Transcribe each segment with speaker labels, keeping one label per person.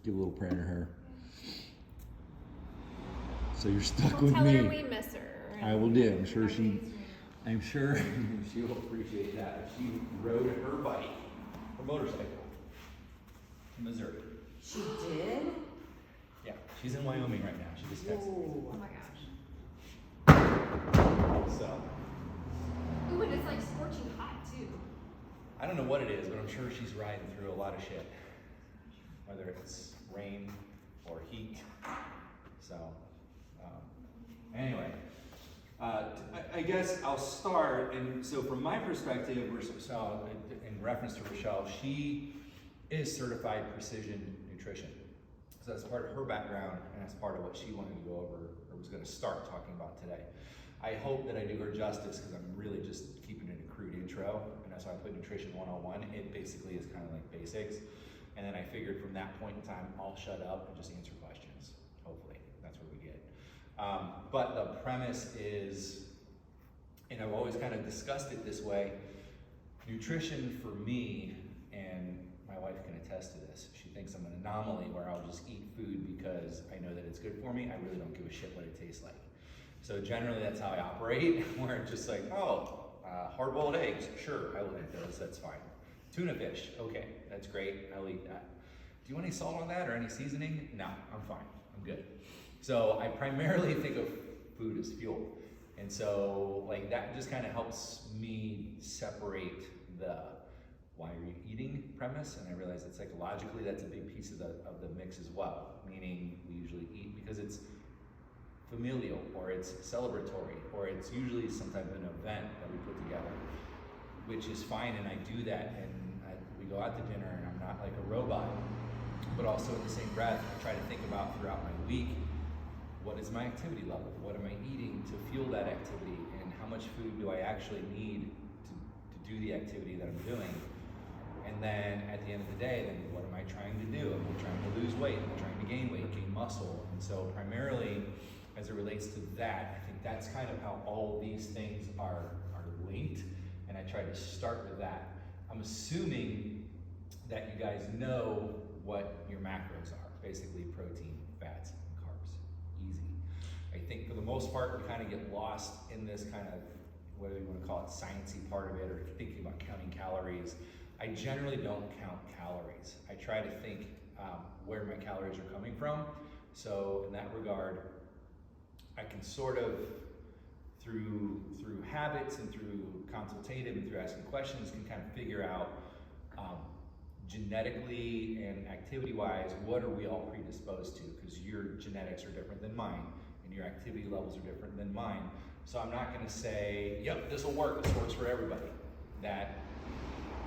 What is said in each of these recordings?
Speaker 1: give a little prayer to her. So you're stuck
Speaker 2: We'll
Speaker 1: with
Speaker 2: tell
Speaker 1: me.
Speaker 2: her we miss her.
Speaker 1: I will do. I'm sure she will appreciate that. She rode her bike, her motorcycle, to Missouri.
Speaker 3: She did?
Speaker 1: Yeah, she's in Wyoming right now. She just texted me.
Speaker 2: Oh my gosh.
Speaker 1: So
Speaker 2: Ooh, and it's like scorching hot too.
Speaker 1: I don't know what it is, but I'm sure she's riding through a lot of shit, whether it's rain or heat. So anyway. I guess I'll start, and so from my perspective, Rochelle, in reference to Rochelle, she is certified precision nutrition. So that's part of her background, and that's part of what she wanted to go over, or was going to start talking about today. I hope that I do her justice, because I'm really just keeping it a crude intro, and that's why I put Nutrition 101. It basically is kind of like basics, and then I figured from that point in time, I'll shut up and just answer questions, hopefully. That's what we get. But the premise is, and I've always kind of discussed it this way, nutrition for me, and my wife can attest to this, she thinks I'm an anomaly where I'll just eat food because I know that it's good for me. I really don't give a shit what it tastes like. So generally that's how I operate, where it's just like, hard-boiled eggs, sure, I will eat those, that's fine. Tuna fish, okay, that's great, I'll eat that. Do you want any salt on that or any seasoning? No, I'm fine, I'm good. So I primarily think of food as fuel. And so like that just kind of helps me separate the why are you eating premise, and I realize that psychologically that's a big piece of the mix as well, meaning we usually eat because it's familial, or it's celebratory, or it's usually some type of an event that we put together, which is fine, and I do that, and we go out to dinner, and I'm not like a robot. But also in the same breath, I try to think about throughout my week, what is my activity level? What am I eating to fuel that activity? And how much food do I actually need to do the activity that I'm doing? And then at the end of the day, then what am I trying to do? Am I trying to lose weight? Am I trying to gain weight, gain muscle? And so primarily, as it relates to that, I think that's kind of how all these things are linked. And I try to start with that. I'm assuming that you guys know what your macros are, basically protein, fats, and carbs. Easy. I think for the most part, we kind of get lost in this kind of, whether you want to call it sciencey part of it, or thinking about counting calories. I generally don't count calories. I try to think where my calories are coming from. So in that regard, I can sort of, through habits and through consultative and through asking questions, can kind of figure out genetically and activity-wise, what are we all predisposed to? Because your genetics are different than mine, and your activity levels are different than mine. So I'm not gonna say, yep, this will work, this works for everybody. That,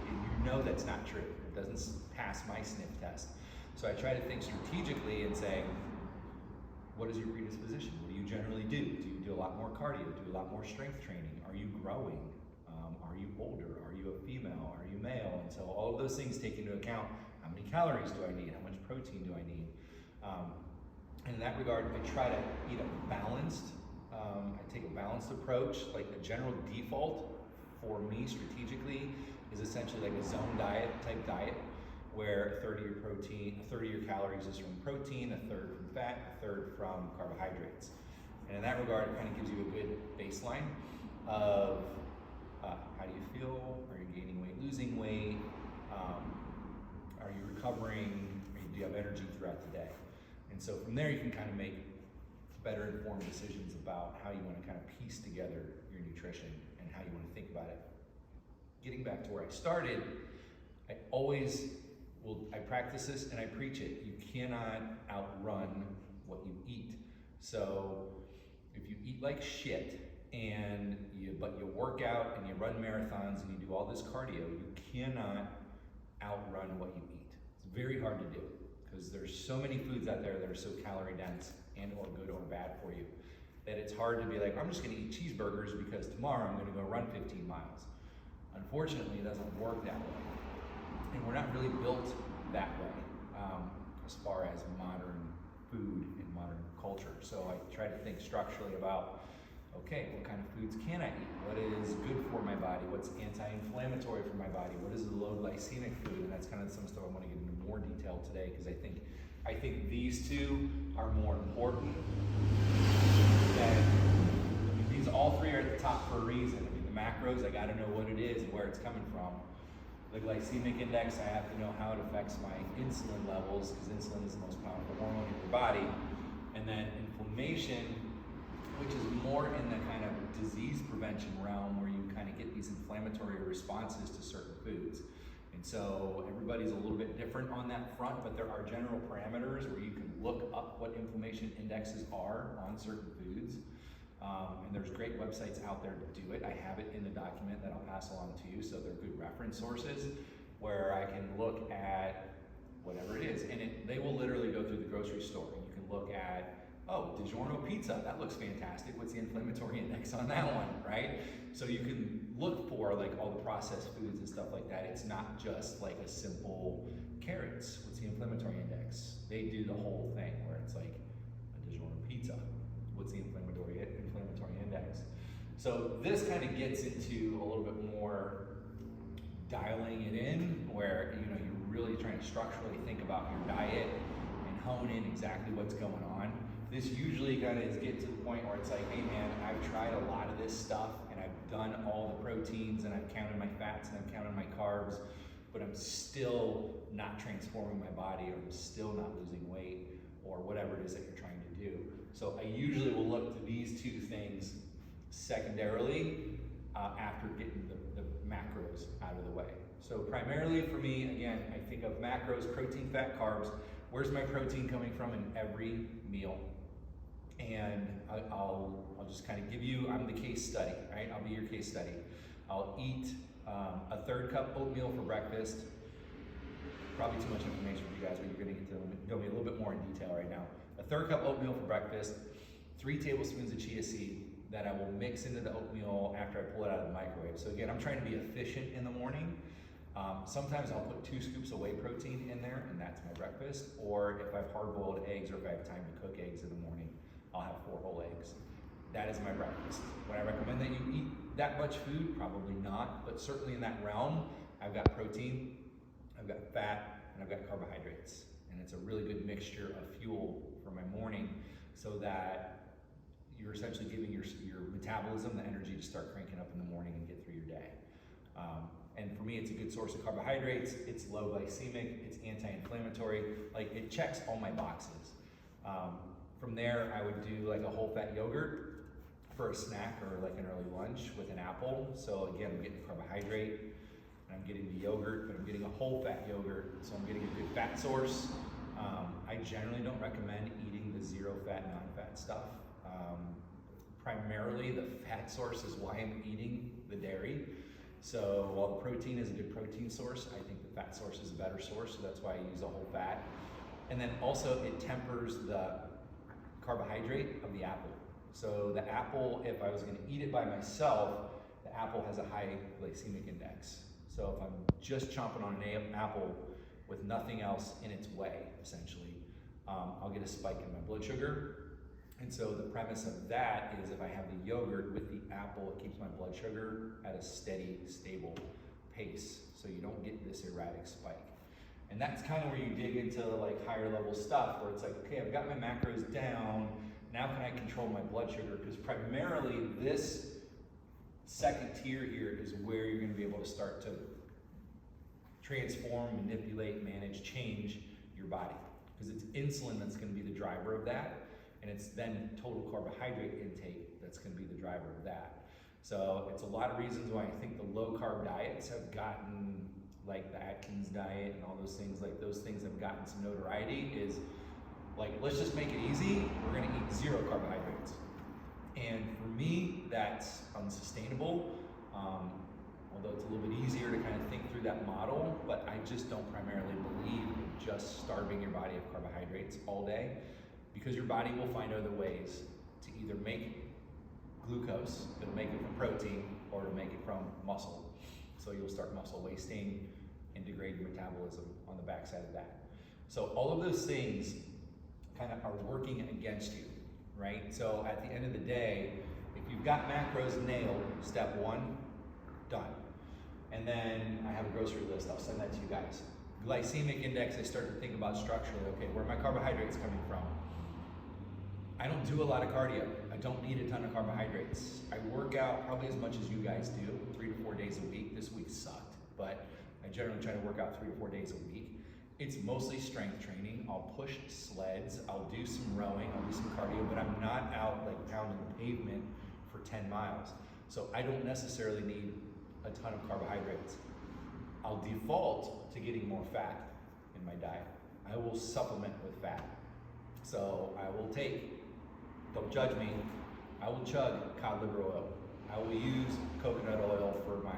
Speaker 1: you know that's not true. It doesn't pass my sniff test. So I try to think strategically and say, what is your predisposition? What do you generally do? Do you do a lot more cardio? Do a lot more strength training? Are you growing? Are you older? Are you a female? Are you male? And so all of those things take into account, how many calories do I need? How much protein do I need? And in that regard, I try to eat a balanced, I take a balanced approach. Like the general default for me strategically is essentially like a zone diet type diet, where a third of your protein, a third of your calories is from protein, a third from fat, a third from carbohydrates. And in that regard, it kind of gives you a good baseline of how do you feel? Are you gaining weight, losing weight? Are you recovering? Do you have energy throughout the day? And so from there, you can kind of make better informed decisions about how you want to kind of piece together your nutrition and how you want to think about it. Getting back to where I started, I practice this and I preach it. You cannot outrun what you eat. So if you eat like shit but you work out and you run marathons and you do all this cardio, you cannot outrun what you eat. It's very hard to do because there's so many foods out there that are so calorie dense and or good or bad for you that it's hard to be like, I'm just gonna eat cheeseburgers because tomorrow I'm gonna go run 15 miles. Unfortunately, it doesn't work that way. And we're not really built that way as far as modern food and modern culture. So I try to think structurally about, okay, what kind of foods can I eat? What is good for my body? What's anti-inflammatory for my body? What is a low glycemic food? And that's kind of some stuff I want to get into more detail today, because I think I think these two are more important than, these all three are at the top for a reason. The macros, I gotta know what it is and where it's coming from. The glycemic index, I have to know how it affects my insulin levels, because insulin is the most powerful hormone in your body. And then inflammation, which is more in the kind of disease prevention realm, where you kind of get these inflammatory responses to certain foods. And so everybody's a little bit different on that front, but there are general parameters where you can look up what inflammation indexes are on certain foods. And there's great websites out there to do it. I have it in the document that I'll pass along to you, so they're good reference sources where I can look at whatever it is. And they will literally go through the grocery store. You can look at, oh, DiGiorno pizza, that looks fantastic. What's the inflammatory index on that one, right? So you can look for like all the processed foods and stuff like that. It's not just like a simple carrots. What's the inflammatory index? They do the whole thing where it's like a DiGiorno pizza. What's the inflammatory index? So this kind of gets into a little bit more dialing it in, where you're really trying to structurally think about your diet and hone in exactly what's going on. This usually kind of is get to the point where it's like, hey man, I've tried a lot of this stuff and I've done all the proteins and I've counted my fats and I've counted my carbs, but I'm still not transforming my body, or I'm still not losing weight, or whatever it is that you're trying to do. So I usually will look to these two things secondarily after getting the macros out of the way. So primarily for me, again, I think of macros, protein, fat, carbs. Where's my protein coming from in every meal? And I'll just kind of give you, I'm the case study, right? I'll be your case study. I'll eat a 1/3 cup oatmeal for breakfast. Probably too much information for you guys, but you're gonna get to go me a little bit more in detail right now. A 1/3 cup oatmeal for breakfast, 3 tablespoons of chia seed that I will mix into the oatmeal after I pull it out of the microwave. So again, I'm trying to be efficient in the morning. Sometimes I'll put 2 scoops of whey protein in there, and that's my breakfast. Or if I have hard-boiled eggs, or if I have time to cook eggs in the morning, I'll have 4 whole eggs. That is my breakfast. Would I recommend that you eat that much food? Probably not, but certainly in that realm, I've got protein, I've got fat, and I've got carbohydrates. And it's a really good mixture of fuel for my morning, so that you're essentially giving your metabolism the energy to start cranking up in the morning and get through your day. And for me, it's a good source of carbohydrates. It's low glycemic, it's anti-inflammatory. Like, it checks all my boxes. From there, I would do like a whole fat yogurt for a snack or like an early lunch with an apple. So again, I'm getting the carbohydrate and I'm getting the yogurt, but I'm getting a whole fat yogurt. So I'm getting a good fat source. I generally don't recommend eating the zero fat, non-fat stuff. Primarily the fat source is why I'm eating the dairy. So while the protein is a good protein source, I think the fat source is a better source, so that's why I use a whole fat. And then also it tempers the carbohydrate of the apple. So the apple, if I was gonna eat it by myself, the apple has a high glycemic index. So if I'm just chomping on an apple with nothing else in its way, essentially, I'll get a spike in my blood sugar. And so the premise of that is, if I have the yogurt with the apple, it keeps my blood sugar at a steady, stable pace, so you don't get this erratic spike. And that's kind of where you dig into like higher level stuff, where it's like, okay, I've got my macros down, now can I control my blood sugar? Because primarily this second tier here is where you're gonna be able to start to transform, manipulate, manage, change your body. Because it's insulin that's gonna be the driver of that. And it's then total carbohydrate intake that's gonna be the driver of that. So it's a lot of reasons why I think the low carb diets have gotten, like the Atkins diet and all those things, like those things have gotten some notoriety, is like, let's just make it easy, we're gonna eat 0 carbohydrates. And for me, that's unsustainable. Although it's a little bit easier to kind of think through that model, but I just don't primarily believe in just starving your body of carbohydrates all day. Because your body will find other ways to either make glucose, it'll make it from protein, or to make it from muscle. So you'll start muscle wasting and degrade your metabolism on the backside of that. So all of those things kind of are working against you, right? So at the end of the day, if you've got macros nailed, step 1, done. And then I have a grocery list, I'll send that to you guys. Glycemic index, I start to think about structurally, okay, where are my carbohydrates coming from? I don't do a lot of cardio. I don't need a ton of carbohydrates. I work out probably as much as you guys do, 3 to 4 days a week. This week sucked, but I generally try to work out 3 to 4 days a week. It's mostly strength training. I'll push sleds, I'll do some rowing, I'll do some cardio, but I'm not out like pounding the pavement for 10 miles. So I don't necessarily need a ton of carbohydrates. I'll default to getting more fat in my diet. I will supplement with fat. So I will take, don't judge me, I will chug cod liver oil. I will use coconut oil for my,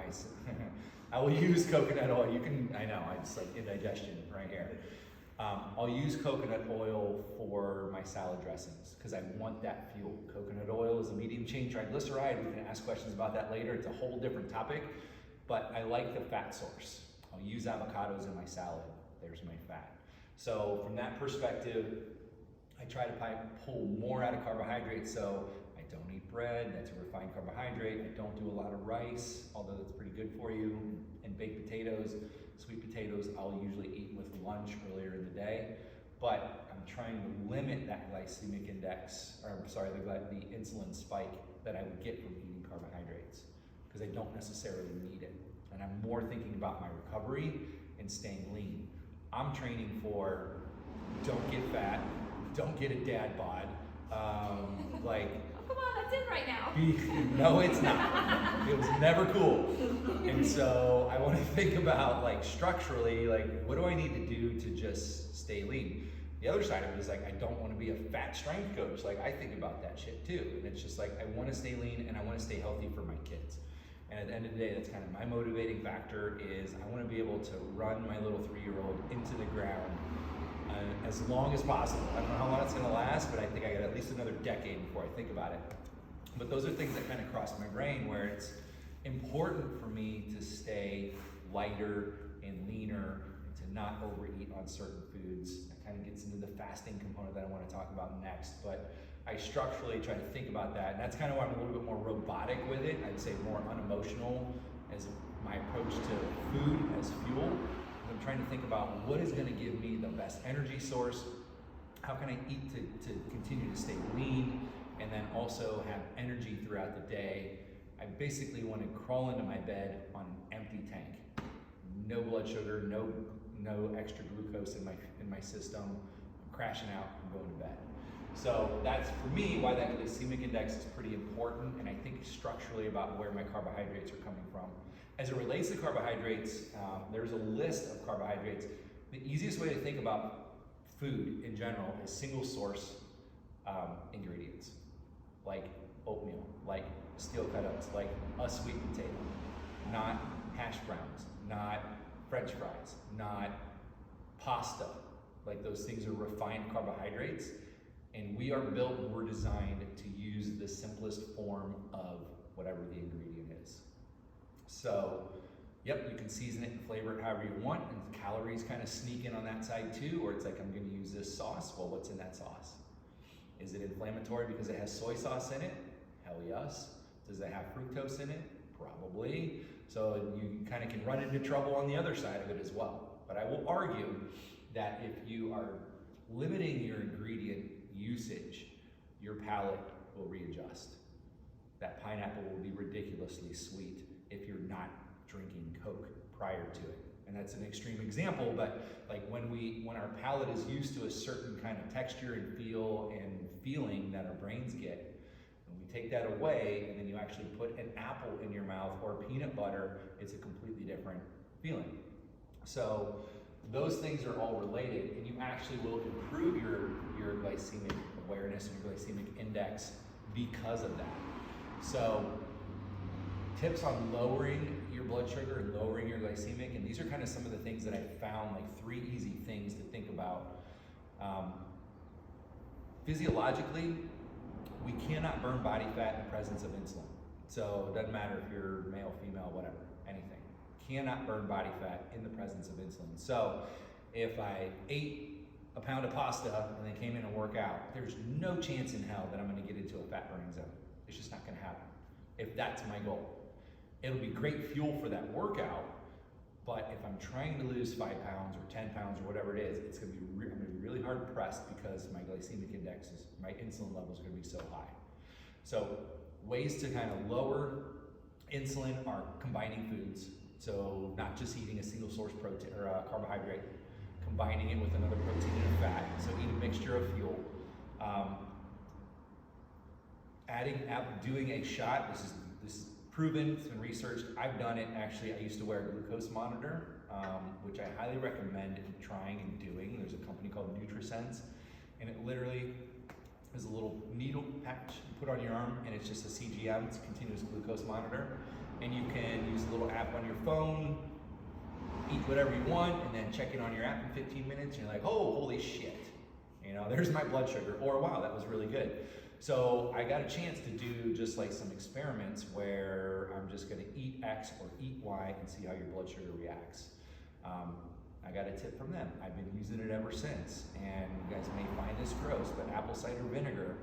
Speaker 1: I will use coconut oil. You can, I know, it's like indigestion right here. I'll use coconut oil for my salad dressings because I want that fuel. Coconut oil is a medium chain triglyceride. We can ask questions about that later. It's a whole different topic, but I like the fat source. I'll use avocados in my salad. There's my fat. So from that perspective, I try to pull more out of carbohydrates. So I don't eat bread, that's a refined carbohydrate. I don't do a lot of rice, although that's pretty good for you. And baked potatoes, sweet potatoes, I'll usually eat with lunch earlier in the day. But I'm trying to limit that glycemic index, or sorry, the insulin spike that I would get from eating carbohydrates, because I don't necessarily need it. And I'm more thinking about my recovery and staying lean. I'm training for don't get fat, don't get a dad bod, like,
Speaker 2: Oh, come on, that's in right now.
Speaker 1: no, it's not. It was never cool. And so I want to think about like structurally, like what do I need to do to just stay lean? The other side of it is like, I don't want to be a fat strength coach. Like I think about that shit too. And it's just like, I want to stay lean and I want to stay healthy for my kids. And at the end of the day, that's kind of my motivating factor is I want to be able to run my little 3-year-old into the ground as long as possible. I don't know how long it's going to last, but I think I got at least another decade before I think about it. But those are things that kind of cross my brain where it's important for me to stay lighter and leaner, and to not overeat on certain foods. That kind of gets into the fasting component that I want to talk about next. But I structurally try to think about that, and that's kind of why I'm a little bit more robotic with it. I'd say more unemotional as my approach to food as fuel. I'm trying to think about what is going to give me the best energy source. How can I eat to continue to stay lean and then also have energy throughout the day? I basically want to crawl into my bed on an empty tank. No blood sugar, no extra glucose in my system. I'm crashing out and going to bed. So that's for me why that glycemic index is pretty important, and I think structurally about where my carbohydrates are coming from. As it relates to carbohydrates, there's a list of carbohydrates. The easiest way to think about food in general is single source ingredients, like oatmeal, like steel cutouts, like a sweet potato, not hash browns, not French fries, not pasta. Like those things are refined carbohydrates, and we are built and we're designed to use the simplest form of whatever the ingredient is. So, yep, you can season it and flavor it however you want, and calories kind of sneak in on that side too, or it's like, I'm gonna use this sauce. Well, what's in that sauce? Is it inflammatory because it has soy sauce in it? Hell yes. Does it have fructose in it? Probably. So you kind of can run into trouble on the other side of it as well. But I will argue that if you are limiting your ingredient usage, your palate will readjust. That pineapple will be ridiculously sweet if you're not drinking Coke prior to it. And that's an extreme example, but like when our palate is used to a certain kind of texture and feel and feeling that our brains get, when we take that away and then you actually put an apple in your mouth or peanut butter, it's a completely different feeling. So those things are all related, and you actually will improve your glycemic awareness and your glycemic index because of that. So tips on lowering your blood sugar and lowering your glycemic, and these are kind of some of the things that I found, like 3 easy things to think about. Physiologically, we cannot burn body fat in the presence of insulin. So it doesn't matter if you're male, female, whatever, anything. Cannot burn body fat in the presence of insulin. So if I ate a pound of pasta and then came in and work out, there's no chance in hell that I'm gonna get into a fat burning zone. It's just not gonna happen if that's my goal. It'll be great fuel for that workout, But if I'm trying to lose 5 pounds or 10 pounds or whatever it is, it's gonna be I'm gonna be really hard pressed because my glycemic index is, my insulin level is gonna be so high. So ways to kind of lower insulin are combining foods. So not just eating a single source protein or carbohydrate, combining it with another protein and a fat. So eat a mixture of fuel. Doing a shot. This is proven. It's been researched. I've done it. Actually, I used to wear a glucose monitor, which I highly recommend trying and doing. There's a company called NutriSense, and it literally is a little needle patch you put on your arm, and it's just a CGM. It's a continuous glucose monitor, and you can use a little app on your phone, eat whatever you want, and then check in on your app in 15 minutes. And you're like, oh, holy shit! You know, there's my blood sugar. Or wow, that was really good. So I got a chance to do just like some experiments where I'm just gonna eat X or eat Y and see how your blood sugar reacts. I got a tip from them. I've been using it ever since. And you guys may find this gross, but apple cider vinegar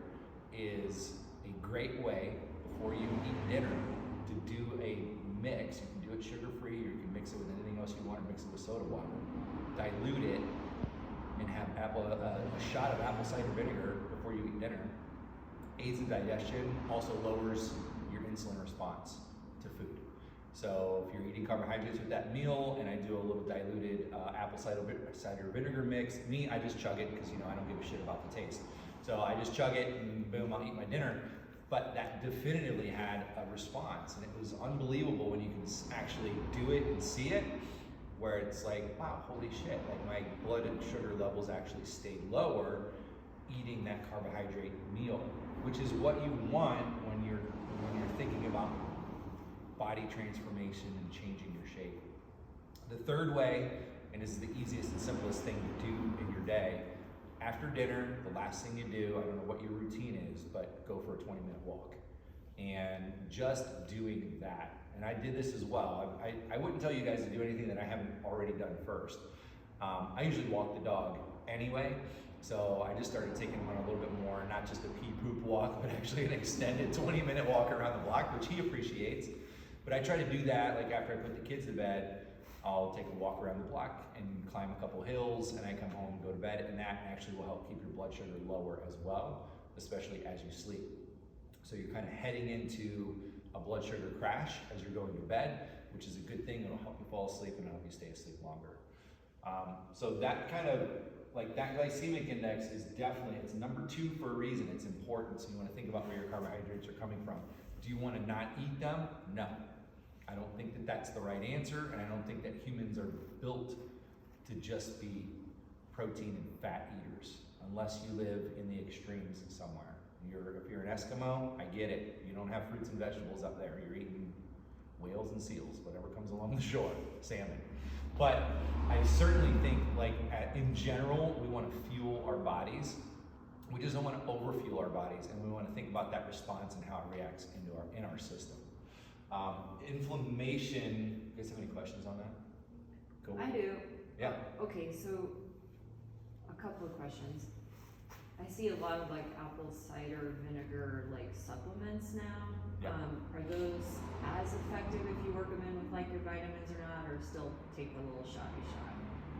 Speaker 1: is a great way before you eat dinner to do a mix. You can do it sugar-free, or you can mix it with anything else you want, or mix it with soda water. Dilute it and have a shot of apple cider vinegar before you eat dinner. Aids in digestion, also lowers your insulin response to food. So if you're eating carbohydrates with that meal, and I do a little diluted apple cider vinegar mix, I just chug it because, you know, I don't give a shit about the taste. So I just chug it and boom, I'll eat my dinner. But that definitively had a response, and it was unbelievable when you can actually do it and see it, where it's like, wow, holy shit, like my blood and sugar levels actually stayed lower eating that carbohydrate meal, which is what you want when you're thinking about body transformation and changing your shape. The third way, and this is the easiest and simplest thing to do in your day, after dinner, the last thing you do, I don't know what your routine is, but go for a 20-minute walk. And just doing that, and I did this as well. I wouldn't tell you guys to do anything that I haven't already done first. I usually walk the dog anyway, so I just started taking him on a little bit more, not just a pee poop walk, but actually an extended 20-minute walk around the block, which he appreciates. But I try to do that, like after I put the kids to bed, I'll take a walk around the block and climb a couple hills, and I come home and go to bed, and that actually will help keep your blood sugar lower as well, especially as you sleep. So you're kind of heading into a blood sugar crash as you're going to bed, which is a good thing. It'll help you fall asleep and help you stay asleep longer. So that kind of, like that glycemic index is definitely, it's number 2 for a reason. It's important, so you want to think about where your carbohydrates are coming from. Do you want to not eat them? No. I don't think that that's the right answer, and I don't think that humans are built to just be protein and fat eaters, unless you live in the extremes somewhere. If you're an Eskimo, I get it. You don't have fruits and vegetables up there. You're eating whales and seals, whatever comes along the shore, salmon. But I certainly think, like in general, we want to fuel our bodies. We just don't want to overfuel our bodies, and we want to think about that response and how it reacts in our system. Inflammation. You guys have any questions on that? Go.
Speaker 3: I do.
Speaker 1: Yeah.
Speaker 3: Okay, so a couple of questions. I see a lot of like apple cider vinegar like supplements now.
Speaker 1: Yeah.
Speaker 3: Are those as effective if you work them in with like your vitamins or not, or still take the little shotty shot?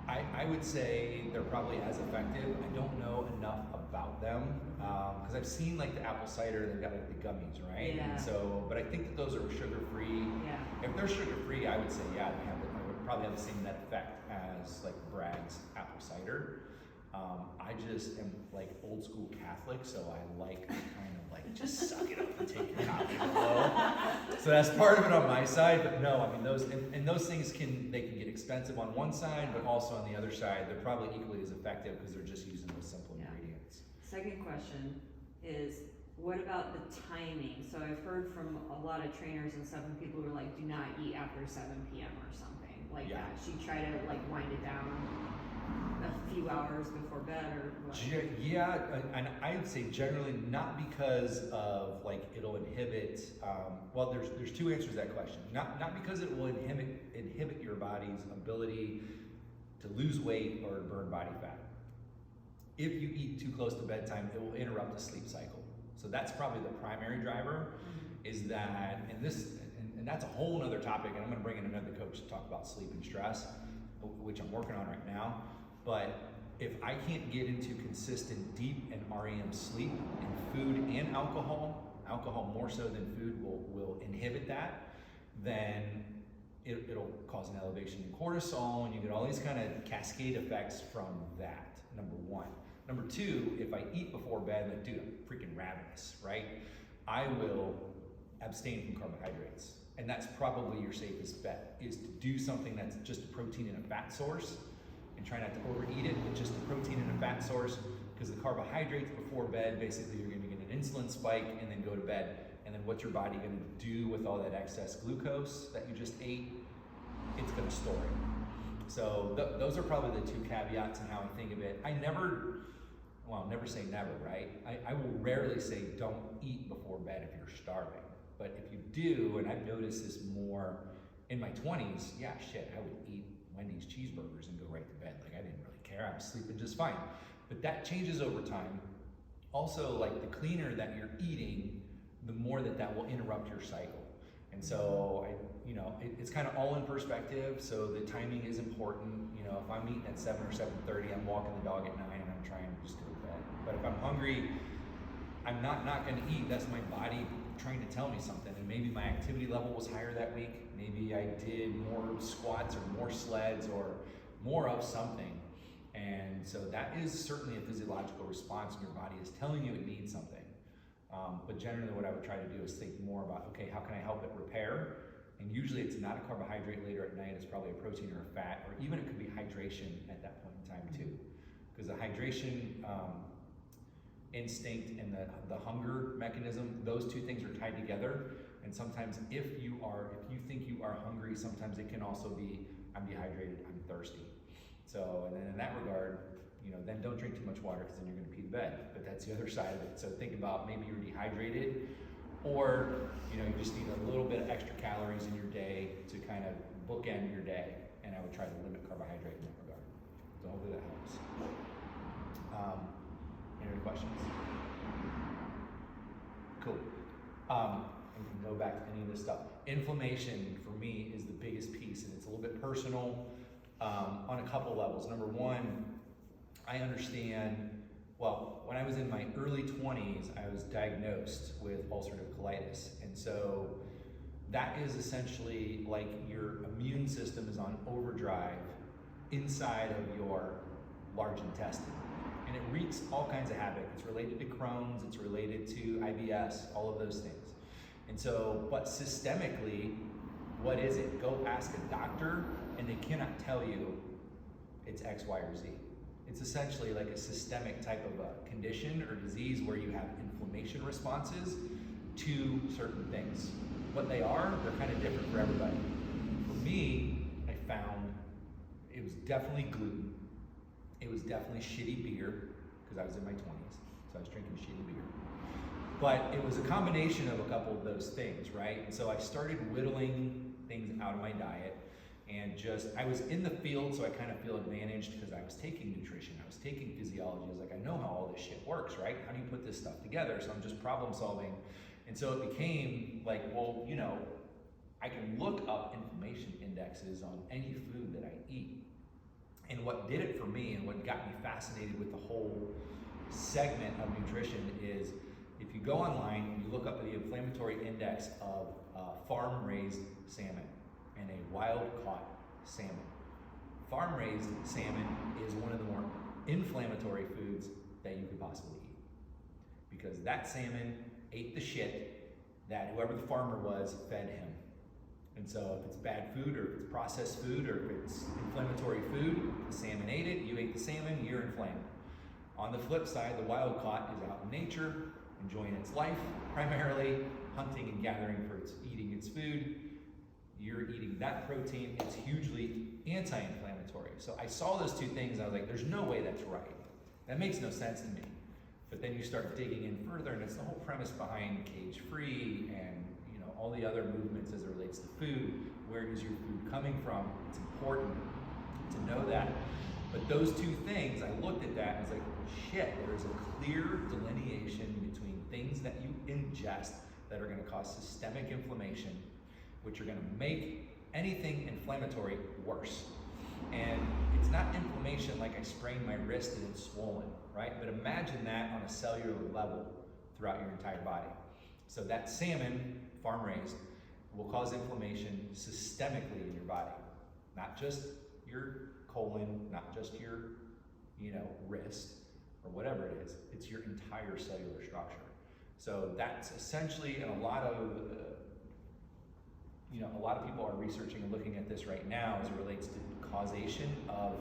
Speaker 1: I would say they're probably as effective. I don't know enough about them because I've seen like the apple cider, they've got like the gummies, right?
Speaker 3: Yeah.
Speaker 1: And so, but I think that those are sugar-free.
Speaker 3: Yeah.
Speaker 1: If they're sugar-free, I would say yeah, they would probably have the same net effect as like Bragg's apple cider. I just am like old school Catholic, so I like kind of like just suck it up and take your coffee below. So that's part of it on my side, but no, I mean those things can get expensive on one side, but also on the other side, they're probably equally as effective because they're just using those simple ingredients.
Speaker 3: Second question is, what about the timing? So I've heard from a lot of trainers and stuff, and people who are like, do not eat after 7 p.m. or something like that. Should you try to like wind it down a few hours before bed or what?
Speaker 1: Yeah, and I would say generally not because of like it'll inhibit. Well, there's 2 answers to that question. Not because it will inhibit your body's ability to lose weight or burn body fat. If you eat too close to bedtime, it will interrupt the sleep cycle. So that's probably the primary driver. Is that, and And that's a whole nother topic, and I'm gonna bring in another coach to talk about sleep and stress, which I'm working on right now. But if I can't get into consistent deep and REM sleep in food and alcohol more so than food will inhibit that, then it'll cause an elevation in cortisol, and you get all these kind of cascade effects from that, number one. Number two, if I eat before bed, like, dude, I'm freaking ravenous, right? I will abstain from carbohydrates. And that's probably your safest bet, is to do something that's just a protein and a fat source, and try not to overeat it, but just a protein and a fat source, because the carbohydrates before bed, basically you're gonna get an insulin spike and then go to bed. And then what's your body gonna do with all that excess glucose that you just ate? It's gonna store it. So those are probably the two caveats in how I think of it. Never say never, right? I will rarely say don't eat before bed if you're starving. But if you do, and I've noticed this more in my 20s, yeah, shit, I would eat Wendy's cheeseburgers and go right to bed. Like, I didn't really care, I was sleeping just fine. But that changes over time. Also, like, the cleaner that you're eating, the more that will interrupt your cycle. And so, it's kind of all in perspective, so the timing is important. If I'm eating at 7 or 7:30, I'm walking the dog at 9 and I'm trying to just go to bed. But if I'm hungry, I'm not gonna eat. That's my body trying to tell me something. And maybe my activity level was higher that week. Maybe I did more squats or more sleds or more of something. And so that is certainly a physiological response, and your body is telling you it needs something. But generally what I would try to do is think more about, okay, how can I help it repair? And usually it's not a carbohydrate later at night, it's probably a protein or a fat, or even it could be hydration at that point in time too. Because the hydration instinct and the hunger mechanism, those two things are tied together. And sometimes if you think you are hungry, sometimes it can also be, I'm dehydrated, I'm thirsty. So, and then in that regard, then don't drink too much water, because then you're gonna pee the bed. But that's the other side of it. So think about, maybe you're dehydrated, or you just need a little bit of extra calories in your day to kind of bookend your day. And I would try to limit carbohydrate in that regard. So hopefully that helps. Any other questions? Cool. We can go back to any of this stuff. Inflammation for me is the biggest piece, and it's a little bit personal on a couple levels. Number one, I understand, when I was in my early 20s, I was diagnosed with ulcerative colitis. And so that is essentially like your immune system is on overdrive inside of your large intestine. And it wreaks all kinds of havoc. It's related to Crohn's, it's related to IBS, all of those things. And so, but systemically, what is it? Go ask a doctor, and they cannot tell you it's X, Y, or Z. It's essentially like a systemic type of a condition or disease where you have inflammation responses to certain things. What they are, they're kind of different for everybody. For me, I found it was definitely gluten. It was definitely shitty beer, because I was in my 20s, so I was drinking shitty beer. But it was a combination of a couple of those things, right? And so I started whittling things out of my diet, and I was in the field, so I kind of feel advantaged because I was taking nutrition, I was taking physiology. I was like, I know how all this shit works, right? How do you put this stuff together? So I'm just problem solving. And so it became like, I can look up inflammation indexes on any food that I eat. And what did it for me, and what got me fascinated with the whole segment of nutrition, is if you go online and you look up the inflammatory index of farm-raised salmon and a wild-caught salmon. Farm-raised salmon is one of the more inflammatory foods that you could possibly eat, because that salmon ate the shit that whoever the farmer was fed him. And so if it's bad food, or if it's processed food, or if it's inflammatory food, the salmon ate it, you ate the salmon, you're inflamed. On the flip side, the wild caught is out in nature, enjoying its life, primarily hunting and gathering for eating its food. You're eating that protein, it's hugely anti-inflammatory. So I saw those two things, and I was like, there's no way that's right. That makes no sense to me. But then you start digging in further, and it's the whole premise behind cage-free and all the other movements as it relates to food. Where is your food coming from? It's important to know that. But those two things, I looked at that and I was like, shit, there's a clear delineation between things that you ingest that are gonna cause systemic inflammation, which are gonna make anything inflammatory worse. And it's not inflammation like I sprained my wrist and it's swollen, right? But imagine that on a cellular level throughout your entire body. So that salmon, farm raised, will cause inflammation systemically in your body. Not just your colon, not just your, wrist, or whatever it is. It's your entire cellular structure. So that's essentially, and a lot of people are researching and looking at this right now as it relates to causation of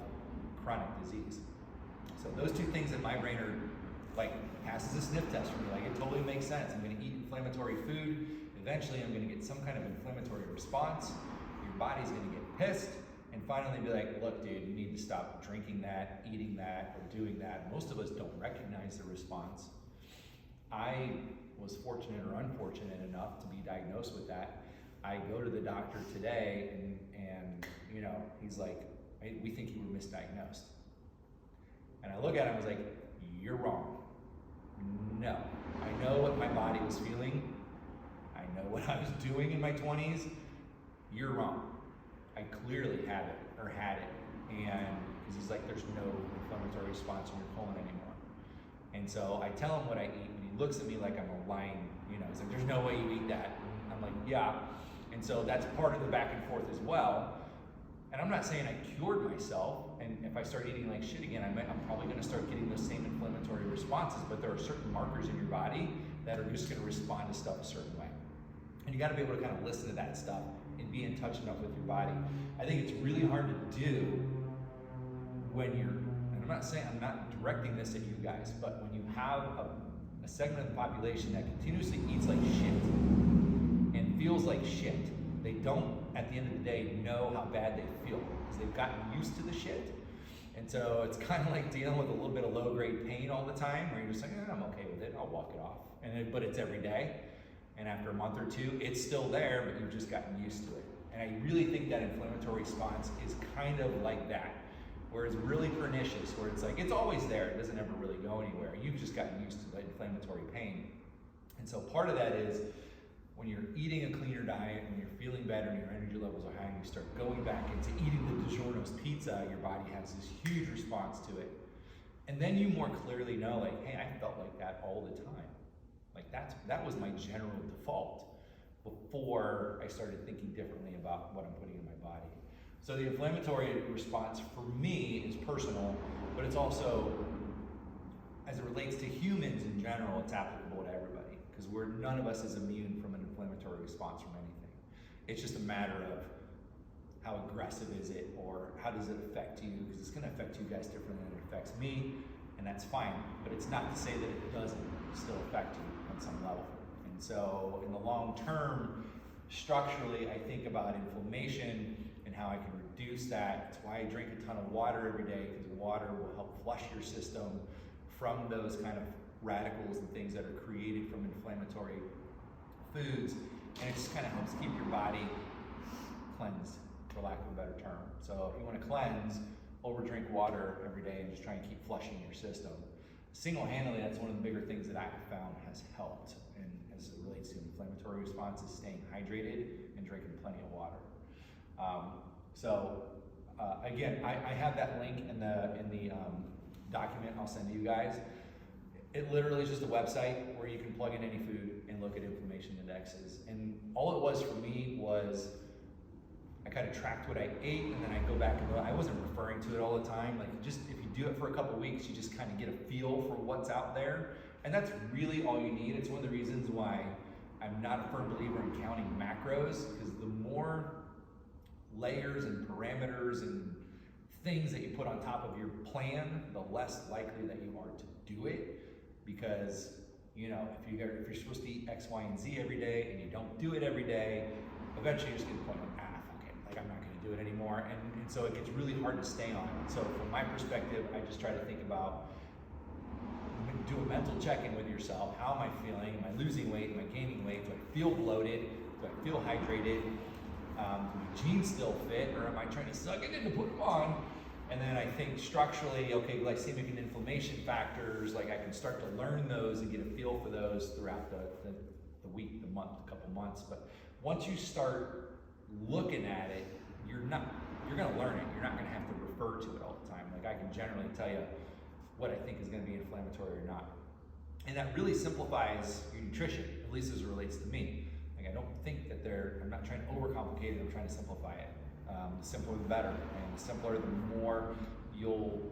Speaker 1: chronic disease. So those two things in my brain are like, passes a sniff test for me. Like, it totally makes sense. I'm gonna eat inflammatory food. Eventually I'm gonna get some kind of inflammatory response. Your body's gonna get pissed and finally be like, look, dude, you need to stop drinking that, eating that, or doing that. Most of us don't recognize the response. I was fortunate or unfortunate enough to be diagnosed with that. I go to the doctor today and he's like, we think you were misdiagnosed. And I look at him, I was like, you're wrong. No, I know what my body was feeling. I know what I was doing in my 20s. You're wrong. I clearly had it. And because he's like, there's no inflammatory response in your colon anymore. And so I tell him what I eat, and he looks at me like I'm a lying, he's like, there's no way you eat that. And I'm like, yeah. And so that's part of the back and forth as well. And I'm not saying I cured myself, and if I start eating like shit again, I'm probably gonna start getting those same inflammatory responses, but there are certain markers in your body that are just gonna respond to stuff a certain way. And you gotta be able to kind of listen to that stuff and be in touch enough with your body. I think it's really hard to do when and I'm not directing this at you guys, but when you have a segment of the population that continuously eats like shit and feels like shit, they don't, at the end of the day, know how bad they feel because they've gotten used to the shit. And so it's kind of like dealing with a little bit of low-grade pain all the time where you're just like, I'm okay with it, I'll walk it off. But it's every day. And after a month or two, it's still there, but you've just gotten used to it. And I really think that inflammatory response is kind of like that, where it's really pernicious, where it's like, it's always there, it doesn't ever really go anywhere. You've just gotten used to the inflammatory pain. And so part of that is, when you're eating a cleaner diet, when you're feeling better and your energy levels are high, and you start going back into eating the DiGiorno's pizza, your body has this huge response to it. And then you more clearly know, like, hey, I felt like that all the time. Like that was my general default before I started thinking differently about what I'm putting in my body. So the inflammatory response for me is personal, but it's also, as it relates to humans in general, it's applicable to everybody, because none of us is immune from an inflammatory response from anything. It's just a matter of how aggressive is it, or how does it affect you, because it's gonna affect you guys differently than it affects me, and that's fine, but it's not to say that it doesn't still affect you on some level. And so in the long term, structurally, I think about inflammation and how I can reduce that. That's why I drink a ton of water every day, because water will help flush your system from those kind of radicals and things that are created from inflammatory foods, and it just kind of helps keep your body cleansed, for lack of a better term. So if you want to cleanse, overdrink water every day and just try and keep flushing your system. Single-handedly, that's one of the bigger things that I've found has helped, and as it relates to inflammatory responses, staying hydrated and drinking plenty of water. Again, I have that link in the document I'll send to you guys. It literally is just a website where you can plug in any food and look at inflammation indexes. And all it was for me was I kind of tracked what I ate, and then I go back and I wasn't referring to it all the time. Like, just if you do it for a couple weeks, you just kind of get a feel for what's out there. And that's really all you need. It's one of the reasons why I'm not a firm believer in counting macros, because the more layers and parameters and things that you put on top of your plan, the less likely that you are to do it. Because, if you're supposed to eat X, Y, and Z every day, and you don't do it every day, eventually you're just gonna point like, I'm not gonna do it anymore. And so it gets really hard to stay on it. So from my perspective, I just try to think about, do a mental check-in with yourself. How am I feeling? Am I losing weight? Am I gaining weight? Do I feel bloated? Do I feel hydrated? Do my jeans still fit, or am I trying to suck it in to put them on? And then I think structurally, okay, glycemic and inflammation factors, like I can start to learn those and get a feel for those throughout the week, the month, a couple months. But once you start looking at it, you're gonna learn it. You're not gonna have to refer to it all the time. Like I can generally tell you what I think is gonna be inflammatory or not. And that really simplifies your nutrition, at least as it relates to me. Like I don't think that I'm not trying to overcomplicate it, I'm trying to simplify it. The simpler the better, and the simpler the more you'll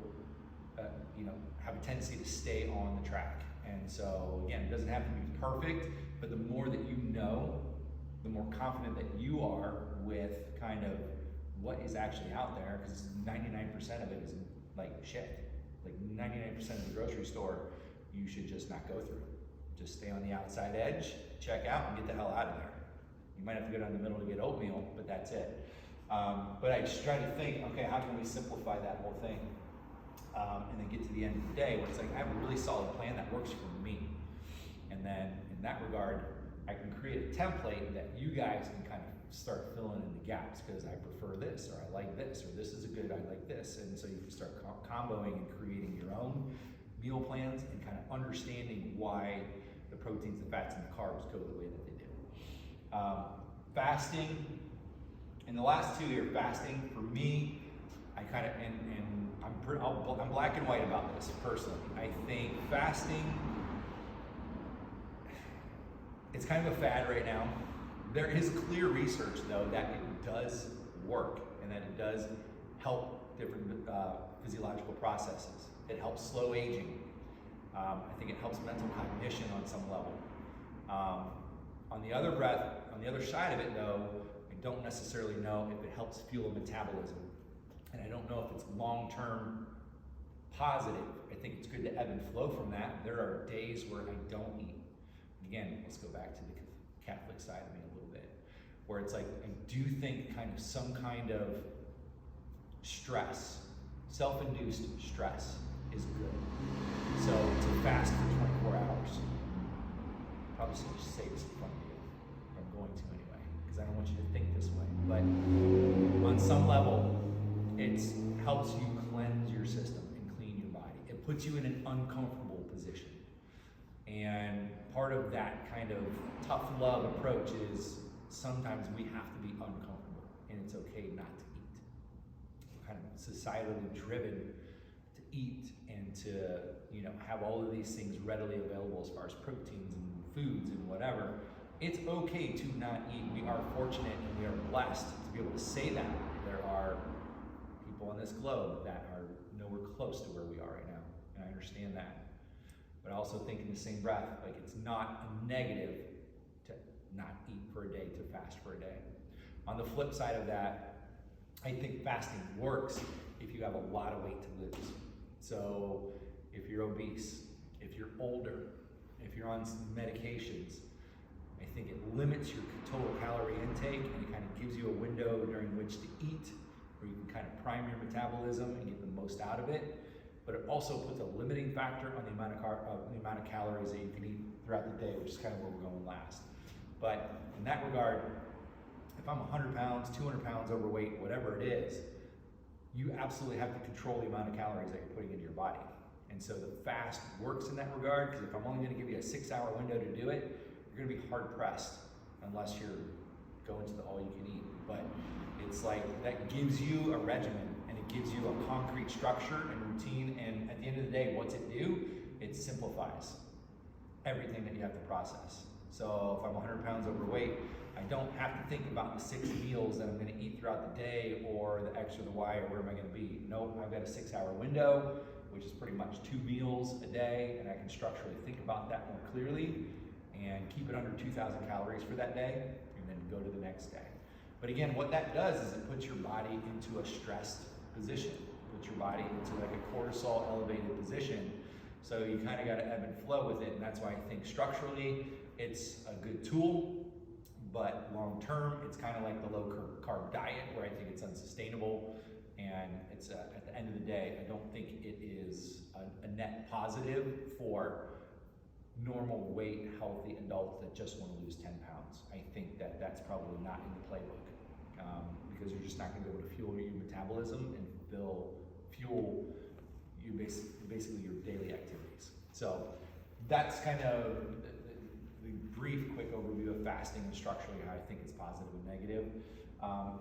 Speaker 1: have a tendency to stay on the track. And so again, it doesn't have to be perfect, but the more that you know, the more confident that you are with kind of what is actually out there, because 99% of it is like shit. Like 99% of the grocery store, you should just not go through. Just stay on the outside edge, check out, and get the hell out of there. You might have to go down the middle to get oatmeal, but that's it. But I just try to think, okay, how can we simplify that whole thing? And then get to the end of the day where it's like, I have a really solid plan that works for me. And then in that regard, I can create a template that you guys can kind of start filling in the gaps, because I prefer this, or I like this, or this is a good, I like this. And so you can start comboing and creating your own meal plans and kind of understanding why the proteins, the fats, and the carbs go the way that they do. Fasting, and the last two here, fasting for me, I kind of, I'm black and white about this personally. I think fasting, it's kind of a fad right now. There is clear research though that it does work and that it does help different physiological processes. It helps slow aging. I think it helps mental cognition on some level. On the other side of it though, I don't necessarily know if it helps fuel metabolism. And I don't know if it's long-term positive. I think it's good to ebb and flow from that. There are days where I don't eat. Again, let's go back to the Catholic side of me a little bit, where it's like, I do think kind of some kind of stress, self-induced stress is good. So to fast for 24 hours, probably should just say this in front of you. I'm going to anyway, because I don't want you to think this way. But on some level, it helps you cleanse your system and clean your body. It puts you in an uncomfortable position. And part of that kind of tough love approach is sometimes we have to be uncomfortable, and it's okay not to eat. We're kind of societally driven to eat and to, have all of these things readily available as far as proteins and foods and whatever. It's okay to not eat. We are fortunate and we are blessed to be able to say that. There are people on this globe that are nowhere close to where we are right now, and I understand that. But I also think in the same breath, like it's not a negative to not eat for a day, to fast for a day. On the flip side of that, I think fasting works if you have a lot of weight to lose. So if you're obese, if you're older, if you're on some medications, I think it limits your total calorie intake, and it kind of gives you a window during which to eat, where you can kind of prime your metabolism and get the most out of it. But it also puts a limiting factor on the amount of calories that you can eat throughout the day, which is kind of where we're going last. But in that regard, if I'm 100 pounds, 200 pounds overweight, whatever it is, you absolutely have to control the amount of calories that you're putting into your body. And so the fast works in that regard, because if I'm only going to give you a 6-hour window to do it, you're going to be hard pressed unless you're going to the all you can eat. But it's like that gives you a regimen, and it gives you a concrete structure and routine, and at the end of the day, what's it do? It simplifies everything that you have to process. So if I'm 100 pounds overweight, I don't have to think about the 6 meals that I'm going to eat throughout the day, or the X or the Y, or where am I going to be. Nope, I've got a 6-hour window, which is pretty much 2 meals a day, and I can structurally think about that more clearly and keep it under 2,000 calories for that day, and then go to the next day. But again, what that does is it puts your body into a stressed position, puts your body into like a cortisol elevated position. So you kind of got to ebb and flow with it, and that's why I think structurally it's a good tool, but long term it's kind of like the low carb diet, where I think it's unsustainable, and it's at the end of the day, I don't think it is a net positive for normal weight, healthy adults that just want to lose 10 pounds. I think that that's probably not in the playbook, because you're just not going to be able to fuel your metabolism and fuel you basically your daily activities. So that's kind of the brief, quick overview of fasting and structurally how I think it's positive and negative.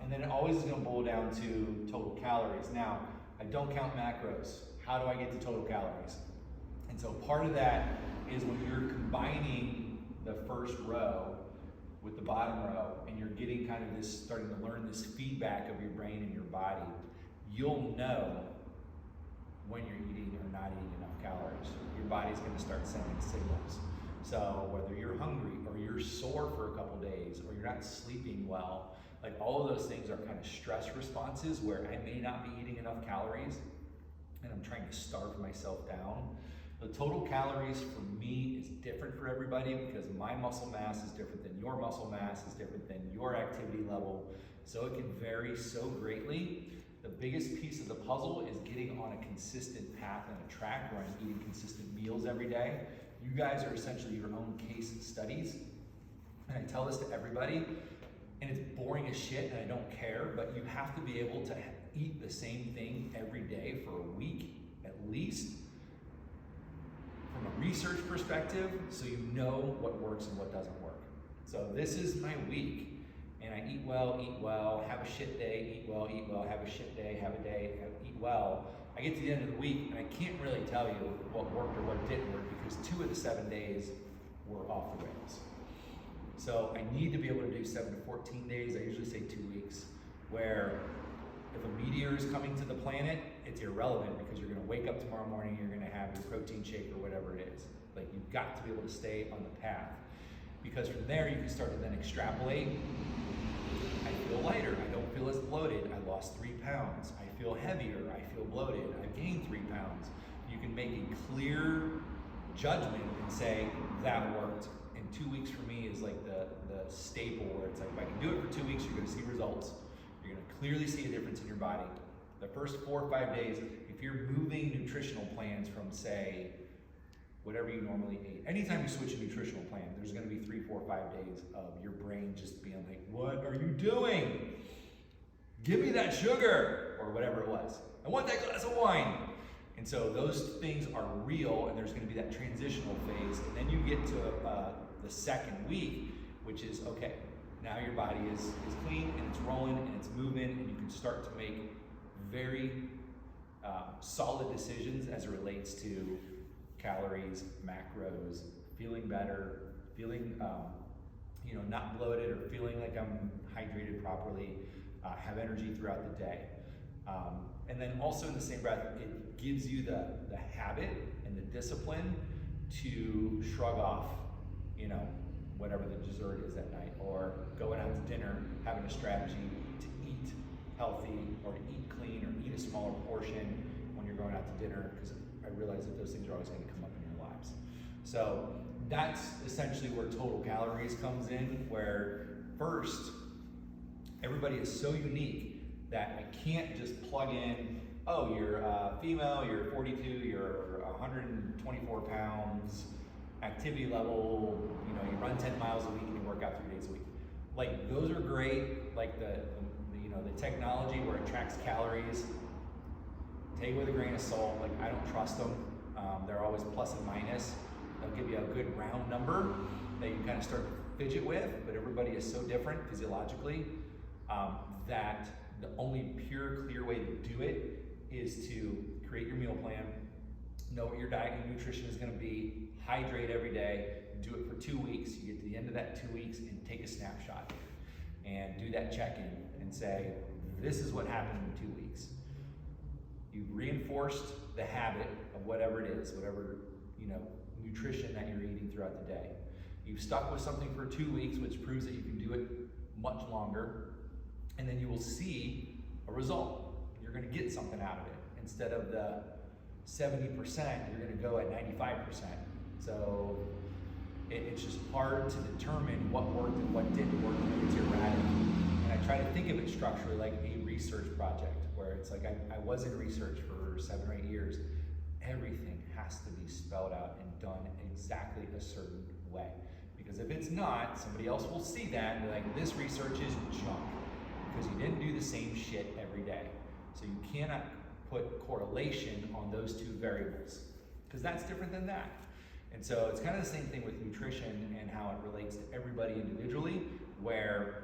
Speaker 1: And then it always is going to boil down to total calories. Now, I don't count macros. How do I get to total calories? And so part of that is when you're combining the first row with the bottom row, and you're getting kind of this, starting to learn this feedback of your brain and your body, you'll know when you're eating or not eating enough calories. Your body's going to start sending signals. So whether you're hungry or you're sore for a couple days or you're not sleeping well, like all of those things are kind of stress responses where I may not be eating enough calories and I'm trying to starve myself down. The total calories for me is different for everybody because my muscle mass is different than your muscle mass, is different than your activity level. So it can vary so greatly. The biggest piece of the puzzle is getting on a consistent path and a track where I'm eating consistent meals every day. You guys are essentially your own case studies. And I tell this to everybody, and it's boring as shit and I don't care, but you have to be able to eat the same thing every day for a week at least, from a research perspective, so you know what works and what doesn't work. So this is my week, and I eat well, have a shit day, eat well, have a shit day, have a day, eat well. I get to the end of the week, and I can't really tell you what worked or what didn't work because 2 of the 7 days were off the rails. So I need to be able to do 7 to 14 days. I usually say 2 weeks, where if a meteor is coming to the planet, it's irrelevant because you're gonna wake up tomorrow morning, you're gonna have your protein shake or whatever it is. Like, you've got to be able to stay on the path. Because from there, you can start to then extrapolate. I feel lighter, I don't feel as bloated, I lost 3 pounds. I feel heavier, I feel bloated, I've gained 3 pounds. You can make a clear judgment and say, that worked. And 2 weeks for me is like the staple where it's like, if I can do it for 2 weeks, you're gonna see results. You're gonna clearly see a difference in your body. The first 4 or 5 days, if you're moving nutritional plans from, say, whatever you normally ate, anytime you switch a nutritional plan, there's gonna be 3, 4, 5 days of your brain just being like, what are you doing? Give me that sugar, or whatever it was. I want that glass of wine. And so those things are real, and there's gonna be that transitional phase, and then you get to the second week, which is, okay, now your body is clean, and it's rolling, and it's moving, and you can start to make very solid decisions as it relates to calories, macros, feeling better, feeling not bloated or feeling like I'm hydrated properly, have energy throughout the day. And then also in the same breath, it gives you the habit and the discipline to shrug off, whatever the dessert is that night, or going out to dinner, having a strategy to eat healthy or to eat clean or eat a smaller portion when you're going out to dinner, because I realize that those things are always going to come up in your lives. So that's essentially where total calories comes in, where first, everybody is so unique that I can't just plug in, oh, you're female, you're 42, you're 124 pounds, activity level, you run 10 miles a week and you work out 3 days a week. Like, those are great, like the technology where it tracks calories, take it with a grain of salt. Like, I don't trust them. They're always plus and minus. They'll give you a good round number that you kind of start to fidget with, but everybody is so different physiologically that the only pure, clear way to do it is to create your meal plan, know what your diet and nutrition is going to be, hydrate every day, do it for 2 weeks. You get to the end of that 2 weeks and take a snapshot and do that check-in and say, this is what happened in 2 weeks. You've reinforced the habit of whatever it is, whatever nutrition that you're eating throughout the day. You've stuck with something for 2 weeks, which proves that you can do it much longer, and then you will see a result. You're going to get something out of it. Instead of the 70%, you're going to go at 95%. So it's just hard to determine what worked and what didn't work when it's erratic. And I try to think of it structurally like a research project, where it's like I was in research for 7 or 8 years. Everything has to be spelled out and done exactly a certain way. Because if it's not, somebody else will see that and be like, this research is junk. Because you didn't do the same shit every day. So you cannot put correlation on those two variables. Because that's different than that. And so it's kind of the same thing with nutrition and how it relates to everybody individually, where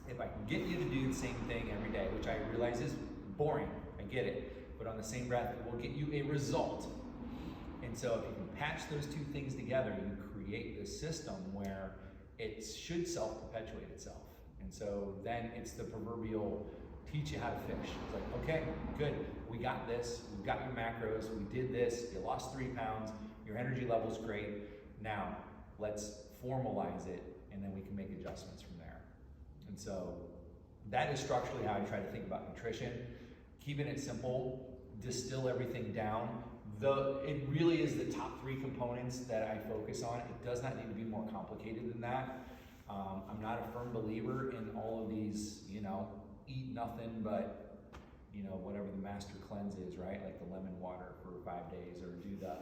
Speaker 1: if I can get you to do the same thing every day, which I realize is boring, I get it, but on the same breath, it will get you a result. And so if you can patch those two things together, you create this system where it should self-perpetuate itself. And so then it's the proverbial teach you how to fish. It's like, okay, good, we got this, we've got your macros, we did this, you lost 3 pounds, your energy level's great, now let's formalize it, and then we can make adjustments from there. And so that is structurally how I try to think about nutrition, keeping it simple, distill everything down. It really is the top 3 components that I focus on. It does not need to be more complicated than that. I'm not a firm believer in all of these, eat nothing but, whatever the master cleanse is, right? Like the lemon water for 5 days, or do the,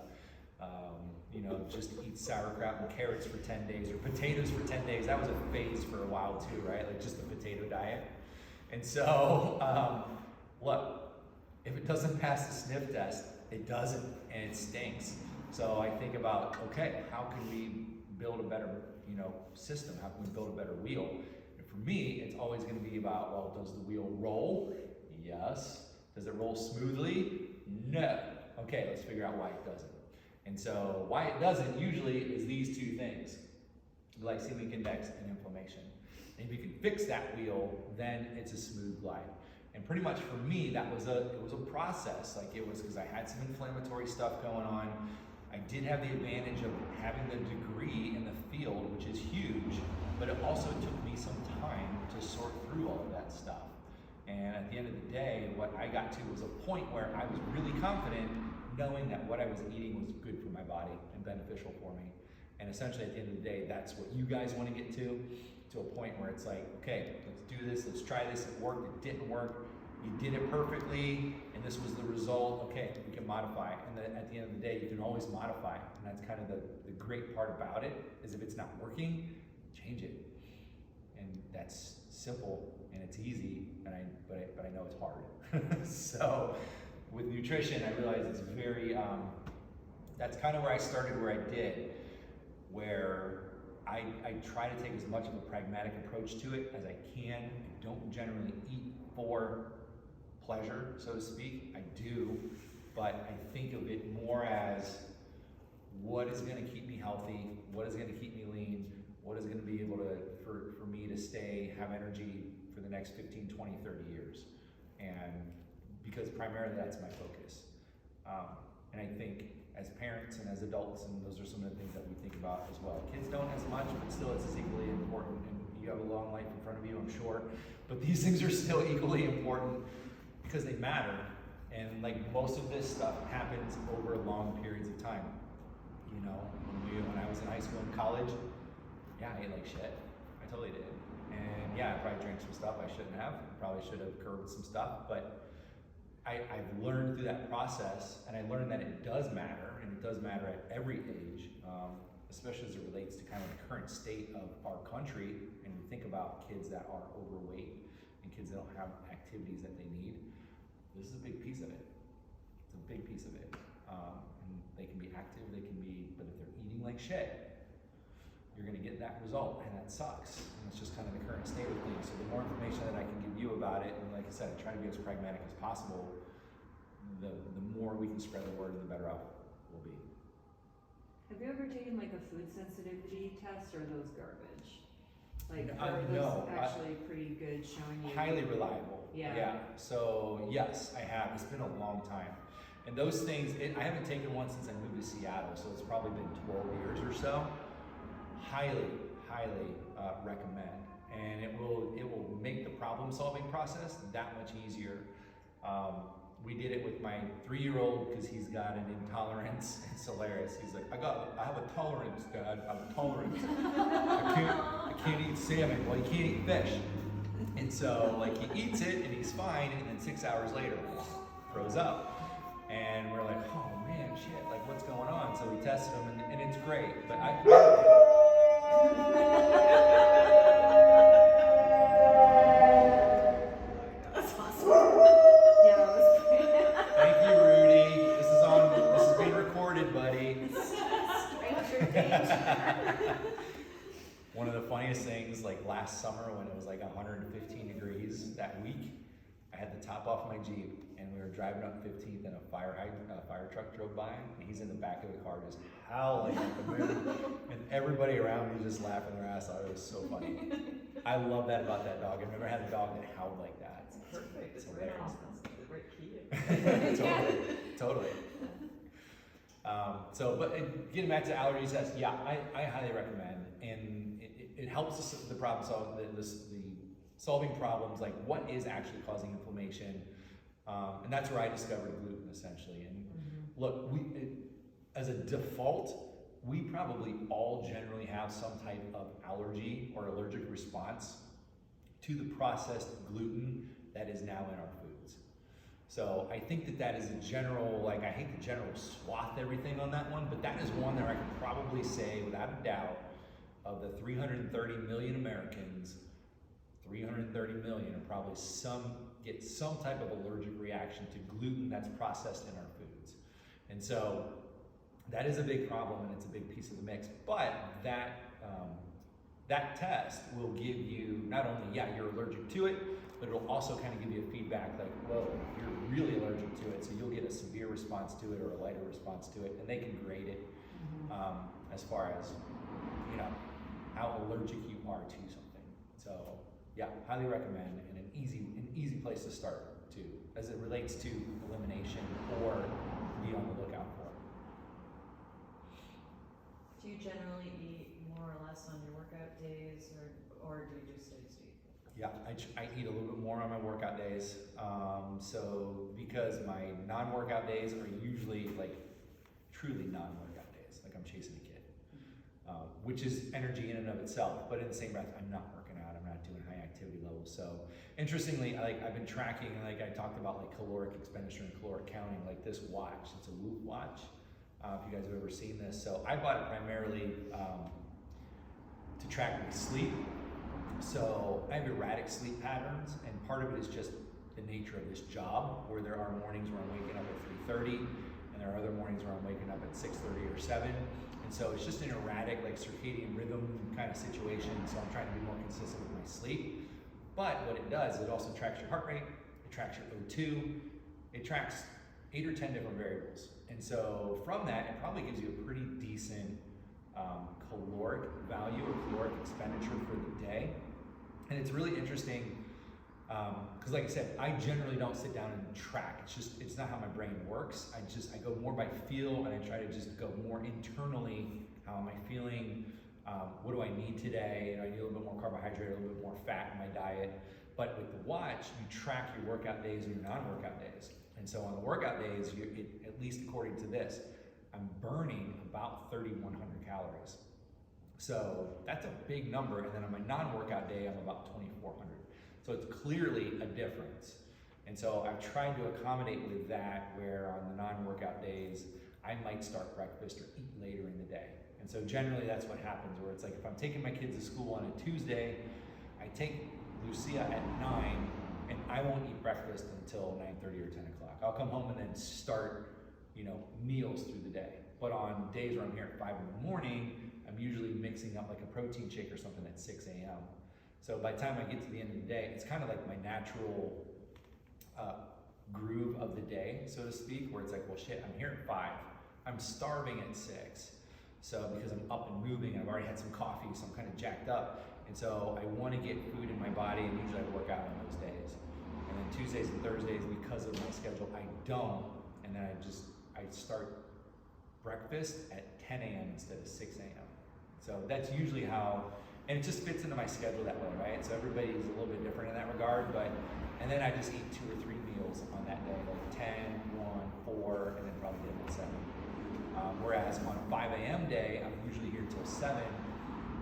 Speaker 1: just eat sauerkraut and carrots for 10 days, or potatoes for 10 days. That was a phase for a while too, right? Like just the potato diet. And so, look, if it doesn't pass the sniff test, it doesn't, and it stinks. So I think about, okay, how can we build a better, system? How can we build a better wheel? And for me, it's always going to be about, well, does the wheel roll? Yes. Does it roll smoothly? No. Okay, let's figure out why it doesn't. And so why it doesn't usually is these 2 things, glycemic index and inflammation. And if you can fix that wheel, then it's a smooth glide. And pretty much for me, it was a process. Like it was because I had some inflammatory stuff going on. I did have the advantage of having the degree in the field, which is huge, but it also took me some time to sort through all of that stuff. And at the end of the day, what I got to was a point where I was really confident knowing that what I was eating was good for my body and beneficial for me. And essentially at the end of the day, that's what you guys want to get to a point where it's like, okay, let's do this, let's try this, it worked, it didn't work, you did it perfectly, and this was the result, okay, we can modify. And then at the end of the day, you can always modify. And that's kind of the great part about it, is if it's not working, change it. And that's simple and it's easy, but I know it's hard. So with nutrition, I realize it's very, that's kind of where I started, where I did, where I try to take as much of a pragmatic approach to it as I can. I don't generally eat for pleasure, so to speak. I do, but I think of it more as what is going to keep me healthy, what is going to keep me lean, what is going to be able to, for me to have energy for the next 15, 20, 30 years. And because primarily that's my focus. And I think as parents and as adults, and those are some of the things that we think about as well. Kids don't as much, but still it's as equally important. And you have a long life in front of you, I'm sure. But these things are still equally important because they matter. And like most of this stuff happens over long periods of time. When I was in high school and college, yeah, I ate like shit. I totally did. And yeah, I probably drank some stuff I shouldn't have. Probably should have curbed some stuff, but I've learned through that process, and I learned that it does matter, and it does matter at every age, especially as it relates to kind of the current state of our country. And we think about kids that are overweight and kids that don't have activities that they need. This is a big piece of it. It's a big piece of it. And they can be active, but if they're eating like shit, you're gonna get that result, and that sucks. And it's just kind of the current state of things. So the more information that I can give you about it, and like I said, I try to be as pragmatic as possible, the more we can spread the word, the better off we'll be.
Speaker 3: Have you ever taken like a food sensitivity test, or are those garbage? Like, are those
Speaker 1: No,
Speaker 3: actually pretty good, showing you?
Speaker 1: Highly reliable.
Speaker 3: Yeah.
Speaker 1: So yes, I have. It's been a long time. And those things, I haven't taken one since I moved to Seattle, so it's probably been 12 years or so. Highly recommend. And it will make the problem solving process that much easier. We did it with my 3-year-old because he's got an intolerance. It's hilarious. He's like, I have a tolerance, Dad. I have a tolerance. I can't eat salmon. Well, he can't eat fish. And so like he eats it and he's fine, and then 6 hours later, throws up. And we're like, oh man, shit, like what's going on? So we tested him, and it's great. But
Speaker 3: That's awesome. Yeah, that was great.
Speaker 1: Thank you, Rudy. This is being recorded, buddy.
Speaker 2: danger.
Speaker 1: One of the funniest things, like last summer when it was like 115 degrees that week, I had the top off my Jeep and we were driving up 15th and a fire truck drove by and he's in the back of the car just howling at the moon and everybody around me just laughing their ass off. It was so funny. I love that about that dog. I've never had a dog that howled like that.
Speaker 4: It's perfect. It's
Speaker 1: hilarious.
Speaker 4: right awesome. The right key.
Speaker 1: Totally. But getting back to allergies, yeah, I highly recommend, and it helps us the problem solve, the solving problems like what is actually causing inflammation, and that's where I discovered gluten essentially. And look, as a default, we probably all generally have some type of allergy or allergic response to the processed gluten that is now in our foods. So I think that is a general, like I hate to general swath everything on that one, but that is one that I can probably say without a doubt of the 330 million Americans, 330 million are probably get some type of allergic reaction to gluten that's processed in our foods. And so that is a big problem and it's a big piece of the mix, but that test will give you not only, yeah, you're allergic to it, but it'll also kind of give you a feedback like, whoa, you're really allergic to it, so you'll get a severe response to it or a lighter response to it, and they can grade it as far as, you know, how allergic you are to something. So yeah, highly recommend, and an easy place to start too, as it relates to elimination or be on the lookout for.
Speaker 4: Do you generally eat more or less on your workout days, or do you just stay sweet?
Speaker 1: Yeah, I eat a little bit more on my workout days. So because my non-workout days are usually like truly non-workout days, like I'm chasing a kid, which is energy in and of itself. But in the same breath, I'm not working out. I'm not doing high activity levels. So interestingly, I've been tracking, like I talked about, like caloric expenditure and caloric counting. Like this watch, it's a Whoop watch. If you guys have ever seen this, so I bought it primarily to track my sleep. So I have erratic sleep patterns, and part of it is just the nature of this job, where there are mornings where I'm waking up at 3:30, and there are other mornings where I'm waking up at 6:30 or 7. And so it's just an erratic, like circadian rhythm kind of situation. So I'm trying to be more consistent with my sleep. But what it does, it also tracks your heart rate, it tracks your O2, it tracks 8 or 10 different variables. And so from that, it probably gives you a pretty decent caloric value or caloric expenditure for the day. And it's really interesting because like I said, I generally don't sit down and track. It's not how my brain works. I go more by feel, and I try to just go more internally. How am I feeling? What do I need today? I need a little bit more carbohydrate, a little bit more fat in my diet. But with the watch, you track your workout days and your non-workout days. And so on the workout days, at least according to this, I'm burning about 3,100 calories. So that's a big number. And then on my non-workout day, I'm about 2,400. So it's clearly a difference. And so I've tried to accommodate with that, where on the non-workout days, I might start breakfast or eat later in the day. And so generally that's what happens, where it's like if I'm taking my kids to school on a Tuesday, I take Lucia at 9, and I won't eat breakfast until 9:30 or 10 o'clock. I'll come home and then start, meals through the day. But on days where I'm here at 5 in the morning, I'm usually mixing up like a protein shake or something at 6 a.m. So by the time I get to the end of the day, it's kind of like my natural groove of the day, so to speak, where it's like, well, shit, I'm here at 5. I'm starving at 6. So because I'm up and moving, I've already had some coffee, so I'm kind of jacked up. And so I want to get food in my body, and usually I work out on those days. And then Tuesdays and Thursdays, because of my schedule, I don't. And then I start breakfast at 10 a.m. instead of 6 a.m. So that's usually how, and it just fits into my schedule that way, right? So everybody is a little bit different in that regard, and then I just eat 2 or 3 meals on that day, like 10, 1, 4, and then probably dinner at 7. Whereas on a 5 a.m. day, I'm usually here till 7,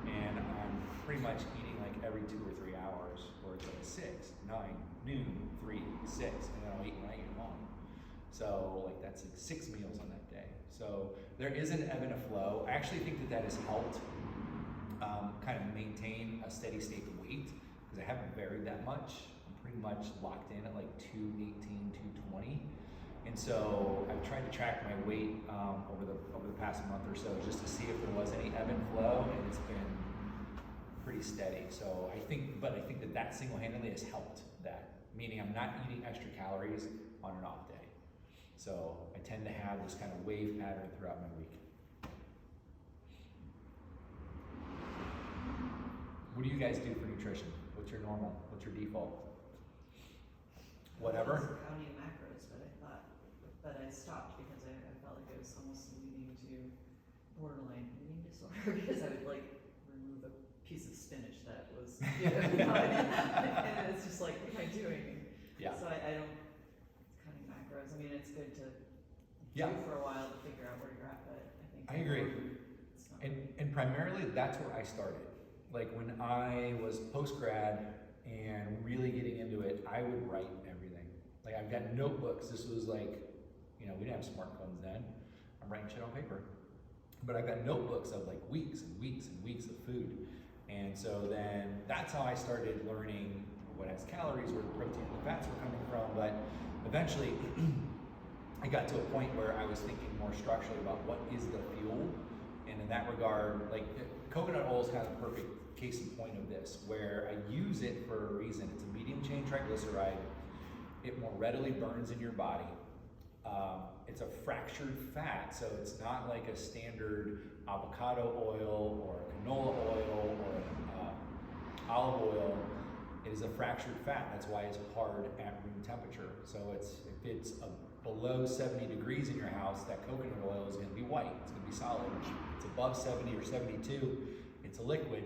Speaker 1: and I'm pretty much eating like every 2 or 3 hours, where it's like 6, 9, noon, 3, 6, and then I'll eat when I get home. So like that's like 6 meals on that day. So there is an ebb and a flow. I actually think that has helped kind of maintain a steady state weight, because I haven't varied that much. I'm pretty much locked in at like 218, 220. And so I've tried to track my weight over the past month or so just to see if there was any ebb and flow, and it's been pretty steady. So I think that single-handedly has helped that, meaning I'm not eating extra calories on an off day. So I tend to have this kind of wave pattern throughout my week. What do you guys do for nutrition? What's your normal? What's your default? Whatever?
Speaker 4: Counting macros, but I stopped because I felt like it was almost leading to borderline eating disorder because I would like remove a piece of spinach that was, and it's just like, what am I doing?
Speaker 1: Yeah.
Speaker 4: So I don't, cutting macros, I mean, it's good to
Speaker 1: Yeah.
Speaker 4: do for a while to figure out where you're at, but I think.
Speaker 1: I agree.
Speaker 4: It's not.
Speaker 1: And primarily that's where I started. Like when I was post-grad and really getting into it, I would write everything. Like I've got notebooks. This was like, we didn't have smartphones then. I'm writing shit on paper. But I've got notebooks of like weeks and weeks and weeks of food. And so then that's how I started learning what has calories, where the protein and the fats were coming from. But eventually I got to a point where I was thinking more structurally about what is the fuel. And in that regard, like coconut oil is kind of the perfect case in point of this, where I use it for a reason. It's a medium chain triglyceride. It more readily burns in your body. It's a fractured fat, so it's not like a standard avocado oil or canola oil or olive oil. It is a fractured fat. That's why it's hard at room temperature. So if it's below 70 degrees in your house, that coconut oil is going to be white. It's going to be solid. If it's above 70 or 72, it's a liquid.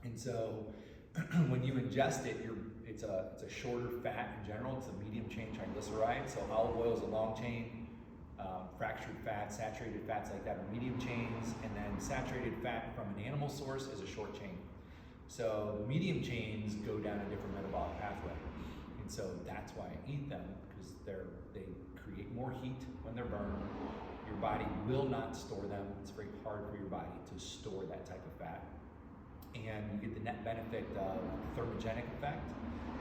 Speaker 1: And so when you ingest it, it's a shorter fat in general. It's a medium chain triglyceride. So olive oil is a long chain. Fractured fats, saturated fats like that are medium chains, and then saturated fat from an animal source is a short chain. So the medium chains go down a different metabolic pathway, and so that's why I eat them, because they create more heat when they're burned. Your body will not store them. It's very hard for your body to store that type of fat, and you get the net benefit of thermogenic effect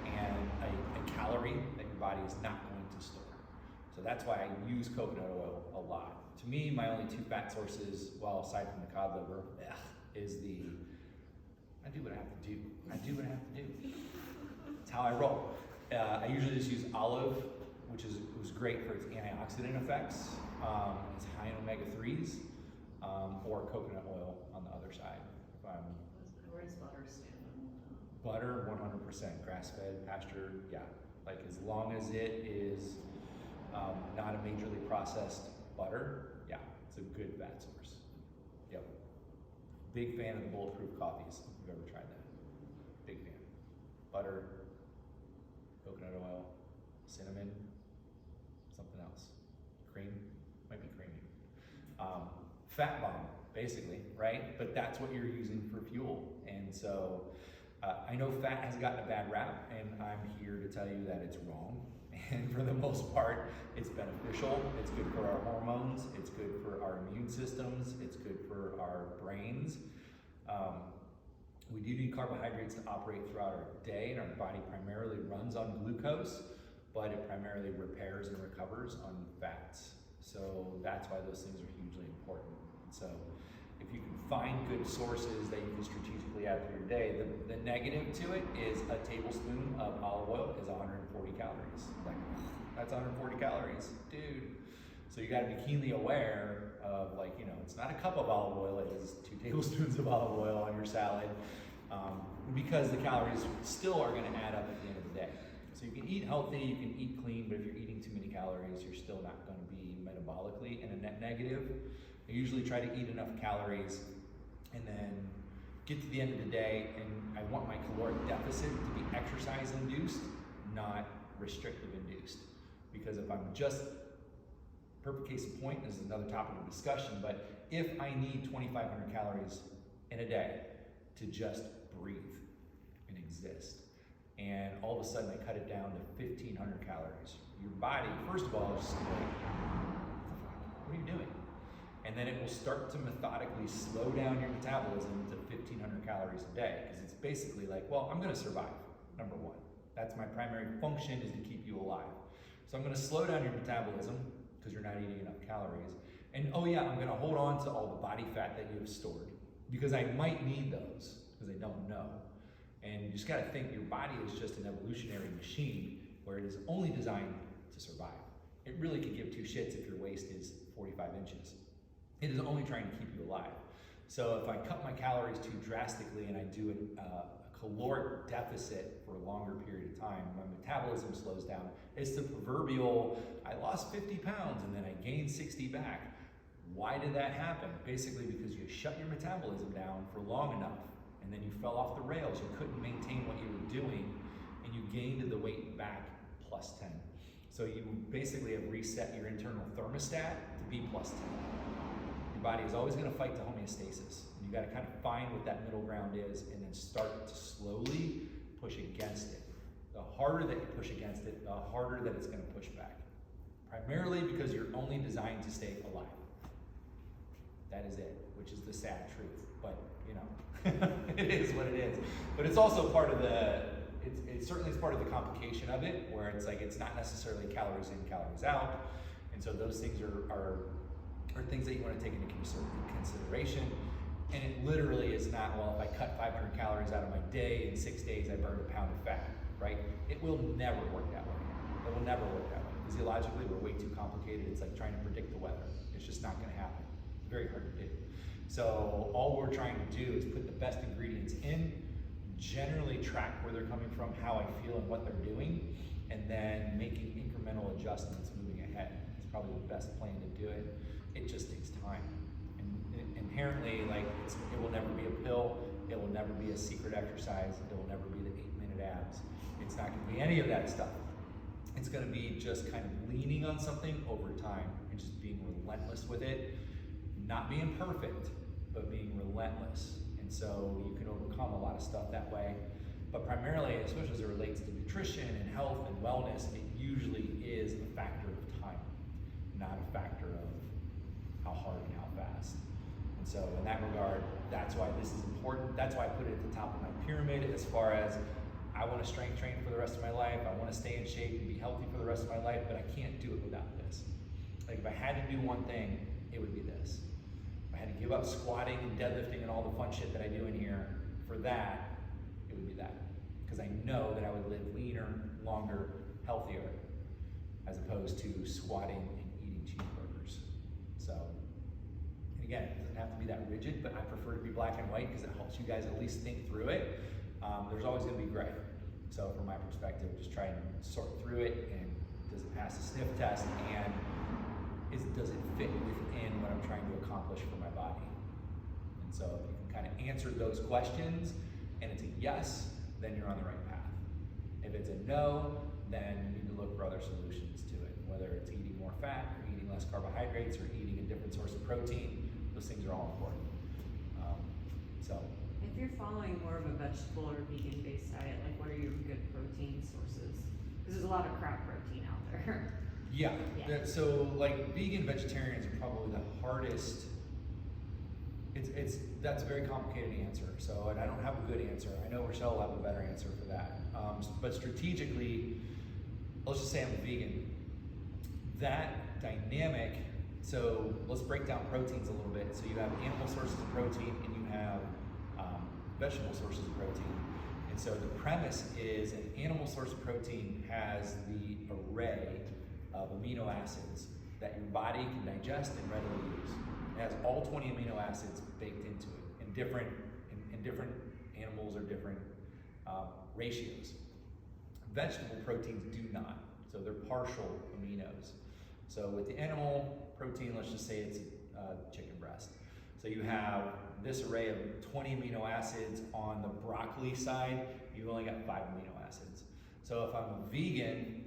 Speaker 1: and a calorie that your body is not going to store. So that's why I use coconut oil a lot. To me, my only two fat sources, well, aside from the cod liver, is I do what I have to do. I do what I have to do. It's how I roll. I usually just use olive, which was great for its antioxidant effects. It's high in omega-3s, or coconut oil on the other side.
Speaker 4: Where does butter stand on?
Speaker 1: Butter, 100%, grass-fed, pasture, yeah. Like as long as it is not a majorly processed butter, yeah, it's a good fat source. Yep. Big fan of the bulletproof coffees, if you've ever tried that. Big fan. Butter, coconut oil, cinnamon, something else. Cream, might be creamy. Fat bomb, basically, right? But that's what you're using for fuel. And so I know fat has gotten a bad rap, and I'm here to tell you that it's wrong. And for the most part, it's beneficial. It's good for our hormones. It's good for our immune systems. It's good for our brains. We do need carbohydrates to operate throughout our day, and our body primarily runs on glucose, but it primarily repairs and recovers on fats. So that's why those things are hugely important. So if you can find good sources that you can strategically add through your day, the negative to it is a tablespoon of olive oil is 140 calories. Like, that's 140 calories, dude. So you gotta be keenly aware of, like, it's not a cup of olive oil, it is 2 tablespoons of olive oil on your salad, because the calories still are gonna add up at the end of the day. So you can eat healthy, you can eat clean, but if you're eating too many calories, you're still not gonna be metabolically in a net negative. I usually try to eat enough calories and then get to the end of the day, and I want my caloric deficit to be exercise induced, not restrictive induced. Because if I'm just, perfect case in point, this is another topic of discussion, but if I need 2,500 calories in a day to just breathe and exist, and all of a sudden I cut it down to 1,500 calories, your body, first of all, is just like, what are you doing? And then it will start to methodically slow down your metabolism to 1,500 calories a day, because it's basically like, well, I'm gonna survive, number one. That's my primary function, is to keep you alive. So I'm gonna slow down your metabolism because you're not eating enough calories. And oh yeah, I'm gonna hold on to all the body fat that you have stored because I might need those because I don't know. And you just gotta think your body is just an evolutionary machine where it is only designed to survive. It really could give two shits if your waist is 45 inches. It is only trying to keep you alive. So if I cut my calories too drastically and I do a caloric deficit for a longer period of time, my metabolism slows down. It's the proverbial, I lost 50 pounds and then I gained 60 back. Why did that happen? Basically because you shut your metabolism down for long enough and then you fell off the rails. You couldn't maintain what you were doing and you gained the weight back plus 10. So you basically have reset your internal thermostat to be plus 10. Your body is always gonna fight to homeostasis. And you gotta kind of find what that middle ground is and then start to slowly push against it. The harder that you push against it, the harder that it's gonna push back. Primarily because you're only designed to stay alive. That is it, which is the sad truth. But, you know, it is what it is. But it's also part of the, it certainly is part of the complication of it, where it's like, it's not necessarily calories in, calories out. And so those things are things that you want to take into consideration. And it literally is not, well, if I cut 500 calories out of my day, in 6 days I burned a pound of fat, right? It will never work that way. It will never work that way. Physiologically, we're way too complicated. It's like trying to predict the weather. It's just not going to happen. It's very hard to do. So all we're trying to do is put the best ingredients in, generally track where they're coming from, how I feel and what they're doing, and then making incremental adjustments moving ahead. It's probably the best plan to do it. It just takes time. And inherently, like, it will never be a pill. It will never be a secret exercise. It will never be the 8-minute abs. It's not gonna be any of that stuff. It's gonna be just kind of leaning on something over time and just being relentless with it. Not being perfect, but being relentless. And so you can overcome a lot of stuff that way. But primarily, especially as it relates to nutrition and health and wellness, it usually is a factor of time, not a factor of how hard and how fast. And so in that regard, that's why this is important. That's why I put it at the top of my pyramid as far as I want to strength train for the rest of my life. I want to stay in shape and be healthy for the rest of my life, but I can't do it without this. Like if I had to do one thing, it would be this. If I had to give up squatting and deadlifting and all the fun shit that I do in here for that, it would be that. Because I know that I would live leaner, longer, healthier, as opposed to squatting and eating cheeseburgers. So, and again, it doesn't have to be that rigid, but I prefer to be black and white because it helps you guys at least think through it. There's always going to be gray. So from my perspective, just try and sort through it, and does it pass the sniff test, and does it fit within what I'm trying to accomplish for my body? And so if you can kind of answer those questions and it's a yes, then you're on the right path. If it's a no, then you need to look for other solutions to it, whether it's eating more fat or eating less carbohydrates or eating a different source of protein. Those things are all important.
Speaker 3: If you're following more of a vegetable or vegan-based diet, like what are your good protein sources? Because there's a lot of crap protein out there.
Speaker 1: Yeah.
Speaker 3: Yeah.
Speaker 1: So like vegan vegetarians are probably the hardest. That's a very complicated answer. So, and I don't have a good answer. I know Rochelle will have a better answer for that. But strategically, let's just say I'm a vegan. That dynamic. So let's break down proteins a little bit. So you have animal sources of protein and you have vegetable sources of protein. And so the premise is an animal source of protein has the array of amino acids that your body can digest and readily use. It has all 20 amino acids baked into it in different animals or different ratios. Vegetable proteins do not, so they're partial aminos. So with the animal protein, let's just say it's a chicken breast. So you have this array of 20 amino acids. On the broccoli side, you've only got 5 amino acids. So if I'm a vegan,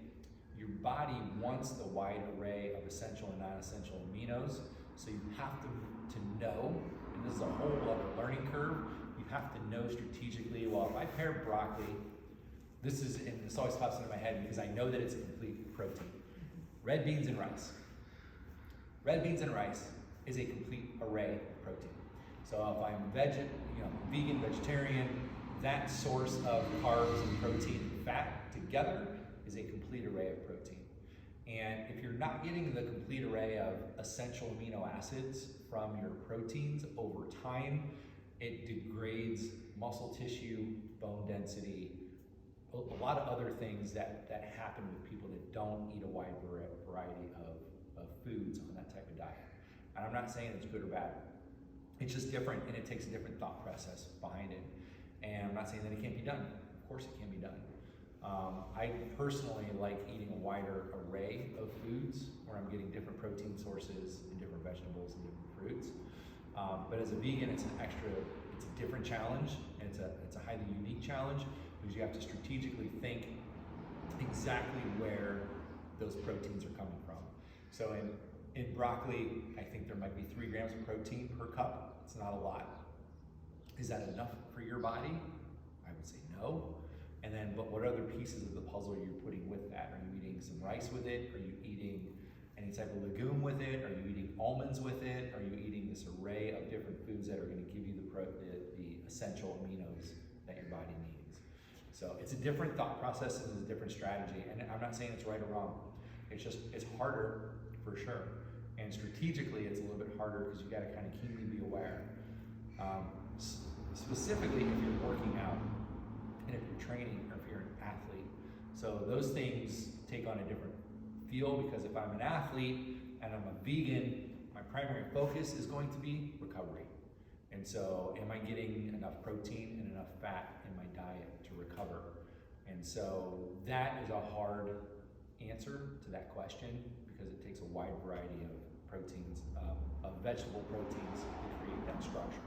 Speaker 1: your body wants the wide array of essential and non-essential aminos. So you have to know, and this is a whole other learning curve, you have to know strategically, well, if I pair broccoli, and this always pops into my head because I know that it's a complete protein. Red beans and rice. Red beans and rice is a complete array of protein. So if I'm vegan, vegetarian, that source of carbs and protein and fat together is a complete array of protein. And if you're not getting the complete array of essential amino acids from your proteins over time, it degrades muscle tissue, bone density, a lot of other things that happen with people that don't eat a wide variety of foods on that type of diet. And I'm not saying it's good or bad. It's just different, and it takes a different thought process behind it. And I'm not saying that it can't be done. Of course it can be done. I personally like eating a wider array of foods where I'm getting different protein sources and different vegetables and different fruits. But as a vegan, it's a different challenge, and it's a highly unique challenge because you have to strategically think exactly where those proteins are coming from. So in broccoli, I think there might be 3 grams of protein per cup. It's not a lot. Is that enough for your body? I would say no. And then, but what other pieces of the puzzle are you putting with that? Are you eating some rice with it? Are you eating any type of legume with it? Are you eating almonds with it? Are you eating this array of different foods that are going to give you the essential aminos that your body needs? So it's a different thought process and it's a different strategy. And I'm not saying it's right or wrong. It's harder for sure. And strategically, it's a little bit harder because you got to kind of keenly be aware. Specifically if you're working out, and if you're training, or if you're an athlete. So those things take on a different feel, because if I'm an athlete and I'm a vegan, my primary focus is going to be recovery. And so am I getting enough protein and enough fat in my diet to recover? And so that is a hard answer to that question, because it takes a wide variety of proteins, of vegetable proteins to create that structure.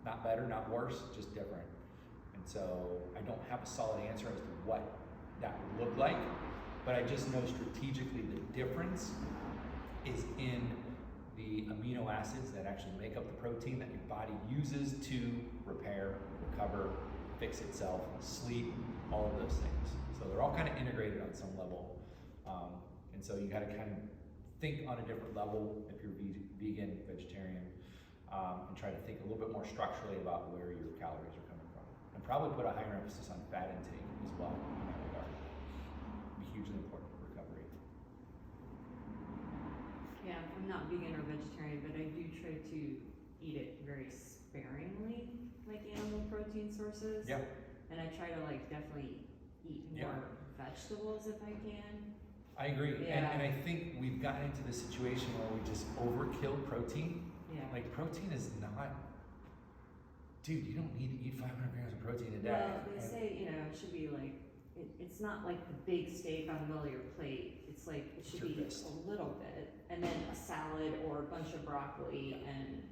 Speaker 1: Not better, not worse, just different. And so I don't have a solid answer as to what that would look like, but I just know strategically the difference is in the amino acids that actually make up the protein that your body uses to repair, recover, fix itself, sleep, all of those things. So they're all kind of integrated on some level. And so you got to kind of think on a different level if you're vegan, vegetarian, and try to think a little bit more structurally about where your calories are coming from. And probably put a higher emphasis on fat intake as well in that regard. Be hugely important for recovery.
Speaker 3: Yeah, I'm not vegan or vegetarian, but I do try to eat it very sparingly, like animal protein sources.
Speaker 1: Yeah.
Speaker 3: And I try to definitely eat more vegetables if I can.
Speaker 1: I agree.
Speaker 3: Yeah.
Speaker 1: And I think we've gotten into the situation where we just overkill protein.
Speaker 3: Yeah.
Speaker 1: Like protein is not, dude, you don't need to eat 500 grams of protein a day.
Speaker 3: Well, they say, it should be it's not like the big steak on the middle of your plate. It's like, it should be
Speaker 1: Fist.
Speaker 3: a little bit, and then a salad or a bunch of broccoli and,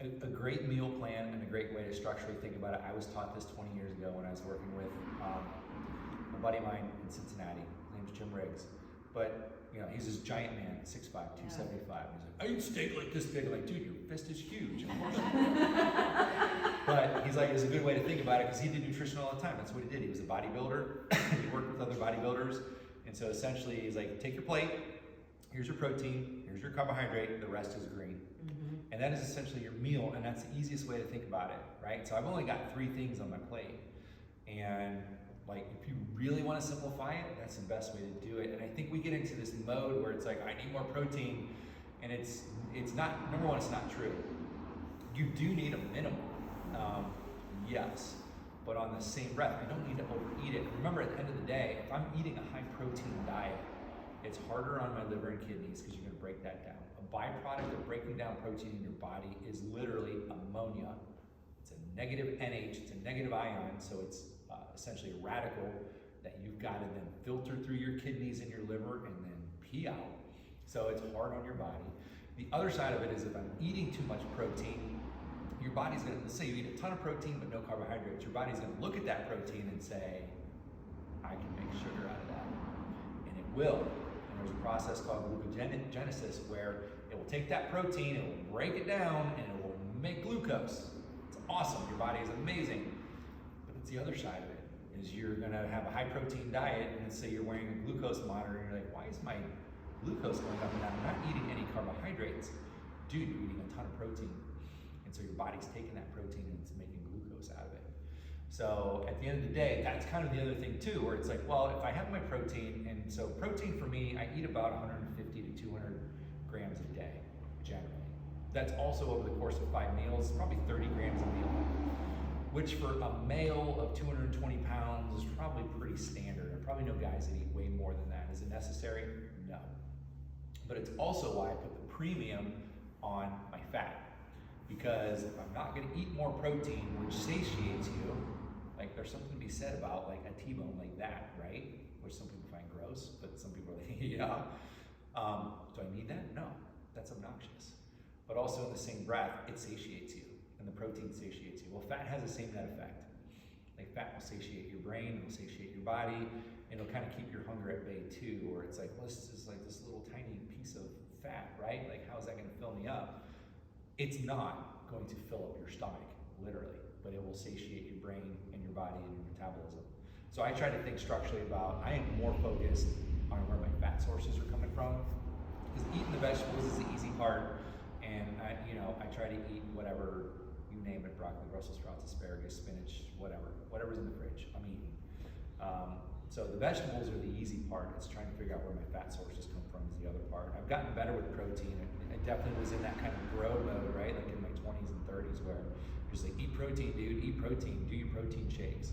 Speaker 1: A great meal plan and a great way to structurally think about it. I was taught this 20 years ago when I was working with a buddy of mine in Cincinnati. His name's Jim Riggs. But, he's this giant man, 6'5", 275. He's like, I eat steak like this big. I'm like, dude, your fist is huge. Of course. But he's like, it's a good way to think about it, because he did nutrition all the time. That's what he did. He was a bodybuilder. He worked with other bodybuilders. And so essentially, he's like, take your plate. Here's your protein. Here's your carbohydrate. The rest is green.
Speaker 3: Mm-hmm.
Speaker 1: And that is essentially your meal, and that's the easiest way to think about it, right? So I've only got 3 things on my plate. And if you really want to simplify it, that's the best way to do it. And I think we get into this mode where it's like, I need more protein, and it's not, number one, it's not true. You do need a minimum, yes, but on the same breath, I don't need to overeat it. Remember, at the end of the day, if I'm eating a high protein diet, it's harder on my liver and kidneys because you're going to break that down. A byproduct of breaking down protein in your body is literally ammonia. It's a negative NH, it's a negative ion, so it's essentially a radical that you've got to then filter through your kidneys and your liver and then pee out. So it's hard on your body. The other side of it is if I'm eating too much protein, your body's gonna, let's say you eat a ton of protein but no carbohydrates, your body's gonna look at that protein and say, I can make sugar out of that. And it will. And there's a process called glucogenesis where it will take that protein, it will break it down, and it will make glucose. It's awesome, your body is amazing. But it's the other side of it, is you're gonna have a high protein diet, and let's say you're wearing a glucose monitor, and you're like, why is my glucose going up and down? I'm not eating any carbohydrates. Dude, you're eating a ton of protein. And so your body's taking that protein and it's making glucose out of it. So at the end of the day, that's kind of the other thing too, where it's like, well, if I have my protein, and so protein for me, I eat about 150 to 200 grams a day, generally. That's also over the course of 5 meals, probably 30 grams a meal, which for a male of 220 pounds is probably pretty standard. I probably know guys that eat way more than that. Is it necessary? No. But it's also why I put the premium on my fat. Because if I'm not gonna eat more protein, which satiates you, like there's something to be said about like a T-bone like that, right? Which some people find gross, but some people are like, yeah. Do I need that? No, that's obnoxious. But also in the same breath, it satiates you, and the protein satiates you. Well, fat has the same net effect. Like fat will satiate your brain, it will satiate your body, and it'll kind of keep your hunger at bay too, where it's like, well, this is like this little tiny piece of fat, right? Like how is that gonna fill me up? It's not going to fill up your stomach, literally, but it will satiate your brain and your body and your metabolism. So I try to think structurally about, I am more focused on where my fat sources are coming from, because eating the vegetables is the easy part, and I try to eat whatever, you name it, broccoli, Brussels sprouts, asparagus, spinach, whatever's in the fridge, I'm eating. So the vegetables are the easy part. It's trying to figure out where my fat sources come from is the other part. I've gotten better with protein. I definitely was in that kind of grow mode, right? Like in my 20s and 30s where you're just like, eat protein, dude, eat protein, do your protein shakes.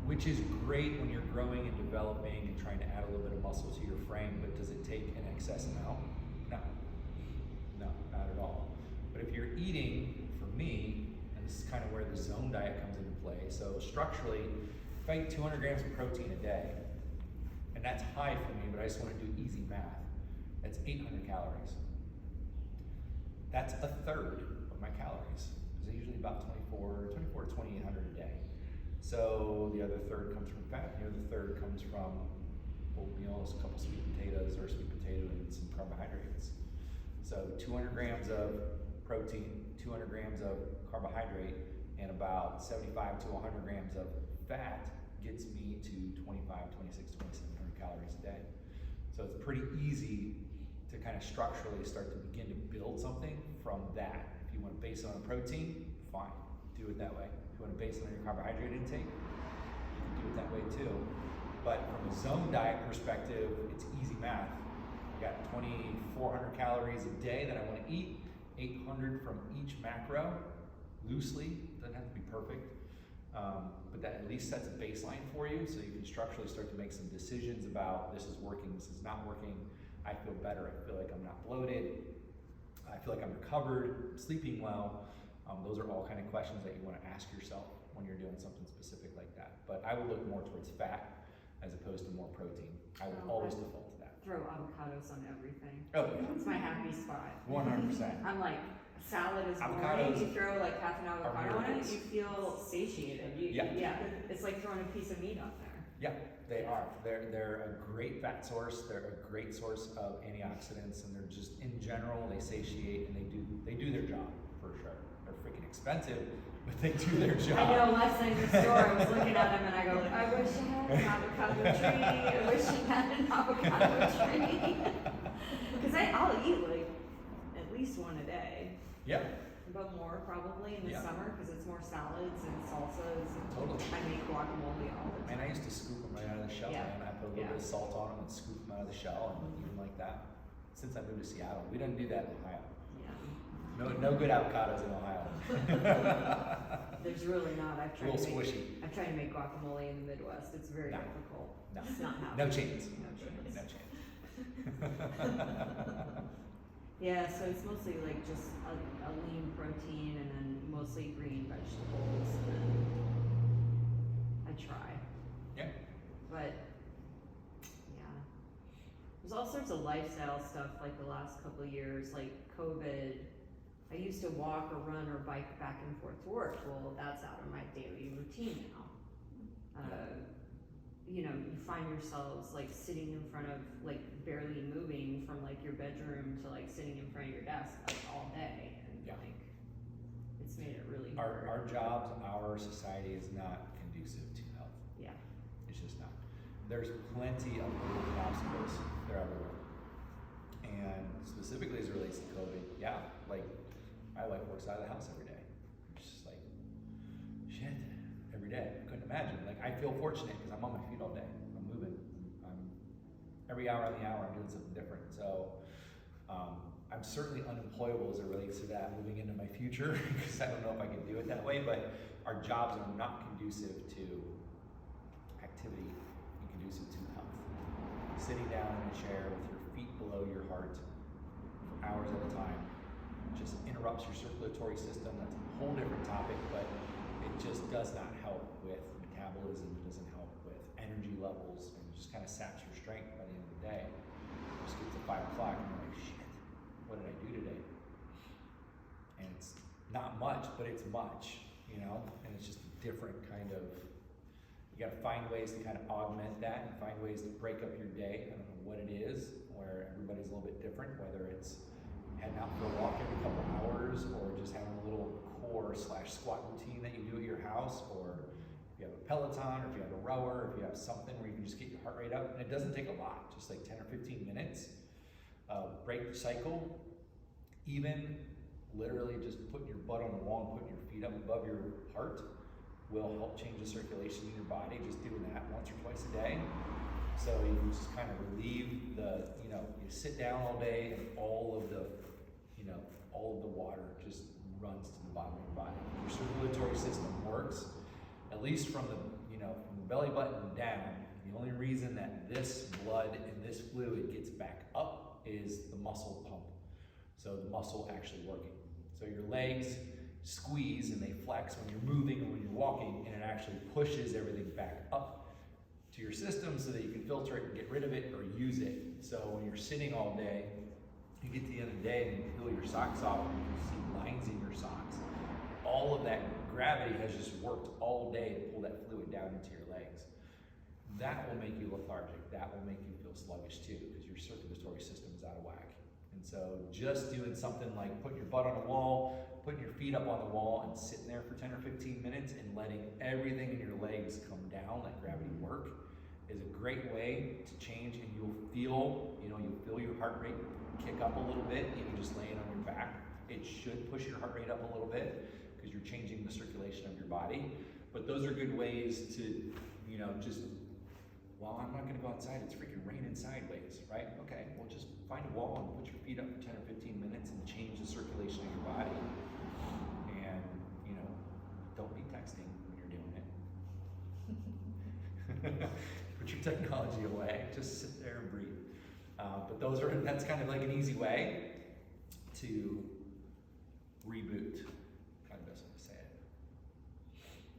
Speaker 1: Which is great when you're growing and developing and trying to add a little bit of muscle to your frame, but does it take an excess amount? No, not at all. But if you're eating, for me, and this is kind of where the zone diet comes into play, so structurally, if I eat 200 grams of protein a day, and that's high for me, but I just want to do easy math, that's 800 calories. That's a third of my calories. It's usually about 24 to 2,800 a day. So the other third comes from fat, the other third comes from oatmeal, a couple sweet potatoes or a sweet potato and some carbohydrates. So 200 grams of protein, 200 grams of carbohydrate, and about 75 to 100 grams of fat gets me to 25, 26, 2700 calories a day. So it's pretty easy to kind of structurally start to begin to build something from that. If you want to base it on protein, fine, do it that way. If you want to base it on your carbohydrate intake, you can do it that way too. But from a zone diet perspective, it's easy math. I got 2,400 calories a day that I want to eat, 800 from each macro, loosely, doesn't have to be perfect. But that at least sets a baseline for you so you can structurally start to make some decisions about this is working, this is not working. I feel better, I feel like I'm not bloated, I feel like I'm recovered, sleeping well. Those are all kind of questions that you want to ask yourself when you're doing something specific like that. But I would look more towards fat as opposed to more protein. I would always default to that.
Speaker 3: Throw avocados on everything.
Speaker 1: Oh yeah,
Speaker 3: It's my happy spot.
Speaker 1: 100%.
Speaker 3: I'm like, salad is
Speaker 1: Avocados
Speaker 3: boring. You throw like half an avocado on it,
Speaker 1: miracles.
Speaker 3: you feel satiated.
Speaker 1: Yeah.
Speaker 3: It's like throwing a piece of meat on there.
Speaker 1: Yeah, they are. They're a great fat source. They're a great source of antioxidants, and they're just in general they satiate and they do their job for sure. They're freaking expensive, but they do their job.
Speaker 3: I know last night in the store I was looking at them and I go, I wish I had an avocado tree. I wish I had an avocado tree. Because I'll eat like at least one a day.
Speaker 1: Yeah,
Speaker 3: But more probably in the
Speaker 1: Yeah.
Speaker 3: summer because it's more salads and salsas. And
Speaker 1: totally.
Speaker 3: I make guacamole all the time.
Speaker 1: Man, I used to scoop them right out of the shell,
Speaker 3: Yeah.
Speaker 1: and I put a little bit of salt on them and scoop them out of the shell and eat them like that. Since I moved to Seattle, we didn't do that in Ohio.
Speaker 3: Yeah.
Speaker 1: No good avocados in Ohio.
Speaker 3: There's really not.
Speaker 1: A little squishy.
Speaker 3: I've tried to make guacamole in the Midwest. It's very
Speaker 1: No.
Speaker 3: difficult.
Speaker 1: No.
Speaker 3: It's not happening.
Speaker 1: No chance.
Speaker 3: No chance.
Speaker 1: No chance.
Speaker 3: Yeah, so it's mostly like just a lean protein and then mostly green vegetables. And I try.
Speaker 1: Yeah.
Speaker 3: But yeah, there's all sorts of lifestyle stuff like the last couple of years, like COVID. I used to walk or run or bike back and forth to work. Well, that's out of my daily routine now. You find yourselves like sitting in front of like barely moving from like your bedroom to like sitting in front of your desk like all day, and
Speaker 1: Yeah.
Speaker 3: like it's made it really hard.
Speaker 1: Our jobs, our society is not conducive to health.
Speaker 3: Yeah.
Speaker 1: It's just not. There's plenty of little obstacles. They're everywhere. And specifically as it relates to COVID, yeah, like my wife works out of the house every day. It's just like, shit every day. I couldn't imagine. Like, I feel fortunate because I'm on my feet all day. I'm moving. I'm every hour on the hour, I'm doing something different. So I'm certainly unemployable as it relates to that moving into my future because I don't know if I can do it that way. But our jobs are not conducive to activity and conducive to health. Sitting down in a chair with your feet below your heart for hours at a time just interrupts your circulatory system. That's a whole different topic, but it just does not help with metabolism. It doesn't help with energy levels, and it just kind of saps your strength by the end of the day. You just get to 5 o'clock and you're like, shit, what did I do today? And it's not much, but it's much, you know? And it's just a different kind of, you gotta find ways to kind of augment that and find ways to break up your day. I don't know what it is, where everybody's a little bit different, whether it's heading out for a walk every couple hours, or just having a little core/squat routine that you do at your house, or if you have a Peloton, or if you have a rower, or if you have something where you can just get your heart rate up. And it doesn't take a lot, just like 10 or 15 minutes. Break the cycle. Even literally just putting your butt on the wall and putting your feet up above your heart will help change the circulation in your body, just doing that once or twice a day. So you can just kind of relieve the, you know, you sit down all day and all of the, you know, all of the water just runs to the bottom of your body. Your circulatory system works, at least from the, you know, from the belly button down. The only reason that this blood and this fluid gets back up is the muscle pump. So the muscle actually working. So your legs squeeze and they flex when you're moving or when you're walking, and it actually pushes everything back up to your system so that you can filter it and get rid of it or use it. So when you're sitting all day, you get to the end of the day and you peel your socks off and you see lines in your socks. All of that gravity has just worked all day to pull that fluid down into your legs. That will make you lethargic. That will make you feel sluggish too, because your circulatory system is out of whack. And so just doing something like putting your butt on a wall, putting your feet up on the wall and sitting there for 10 or 15 minutes and letting everything in your legs come down, let gravity work, is a great way to change. And you'll feel, you know, you'll feel your heart rate kick up a little bit, even just laying on your back. It should push your heart rate up a little bit because you're changing the circulation of your body. But those are good ways to, you know, just, well, I'm not gonna go outside, it's freaking raining sideways, right? Okay, well, just find a wall and put your feet up for 10 or 15 minutes and change the circulation of your body. And, you know, don't be texting when you're doing it. Put your technology away, just sit there and breathe. But that's kind of like an easy way to reboot, kind of best way to say it.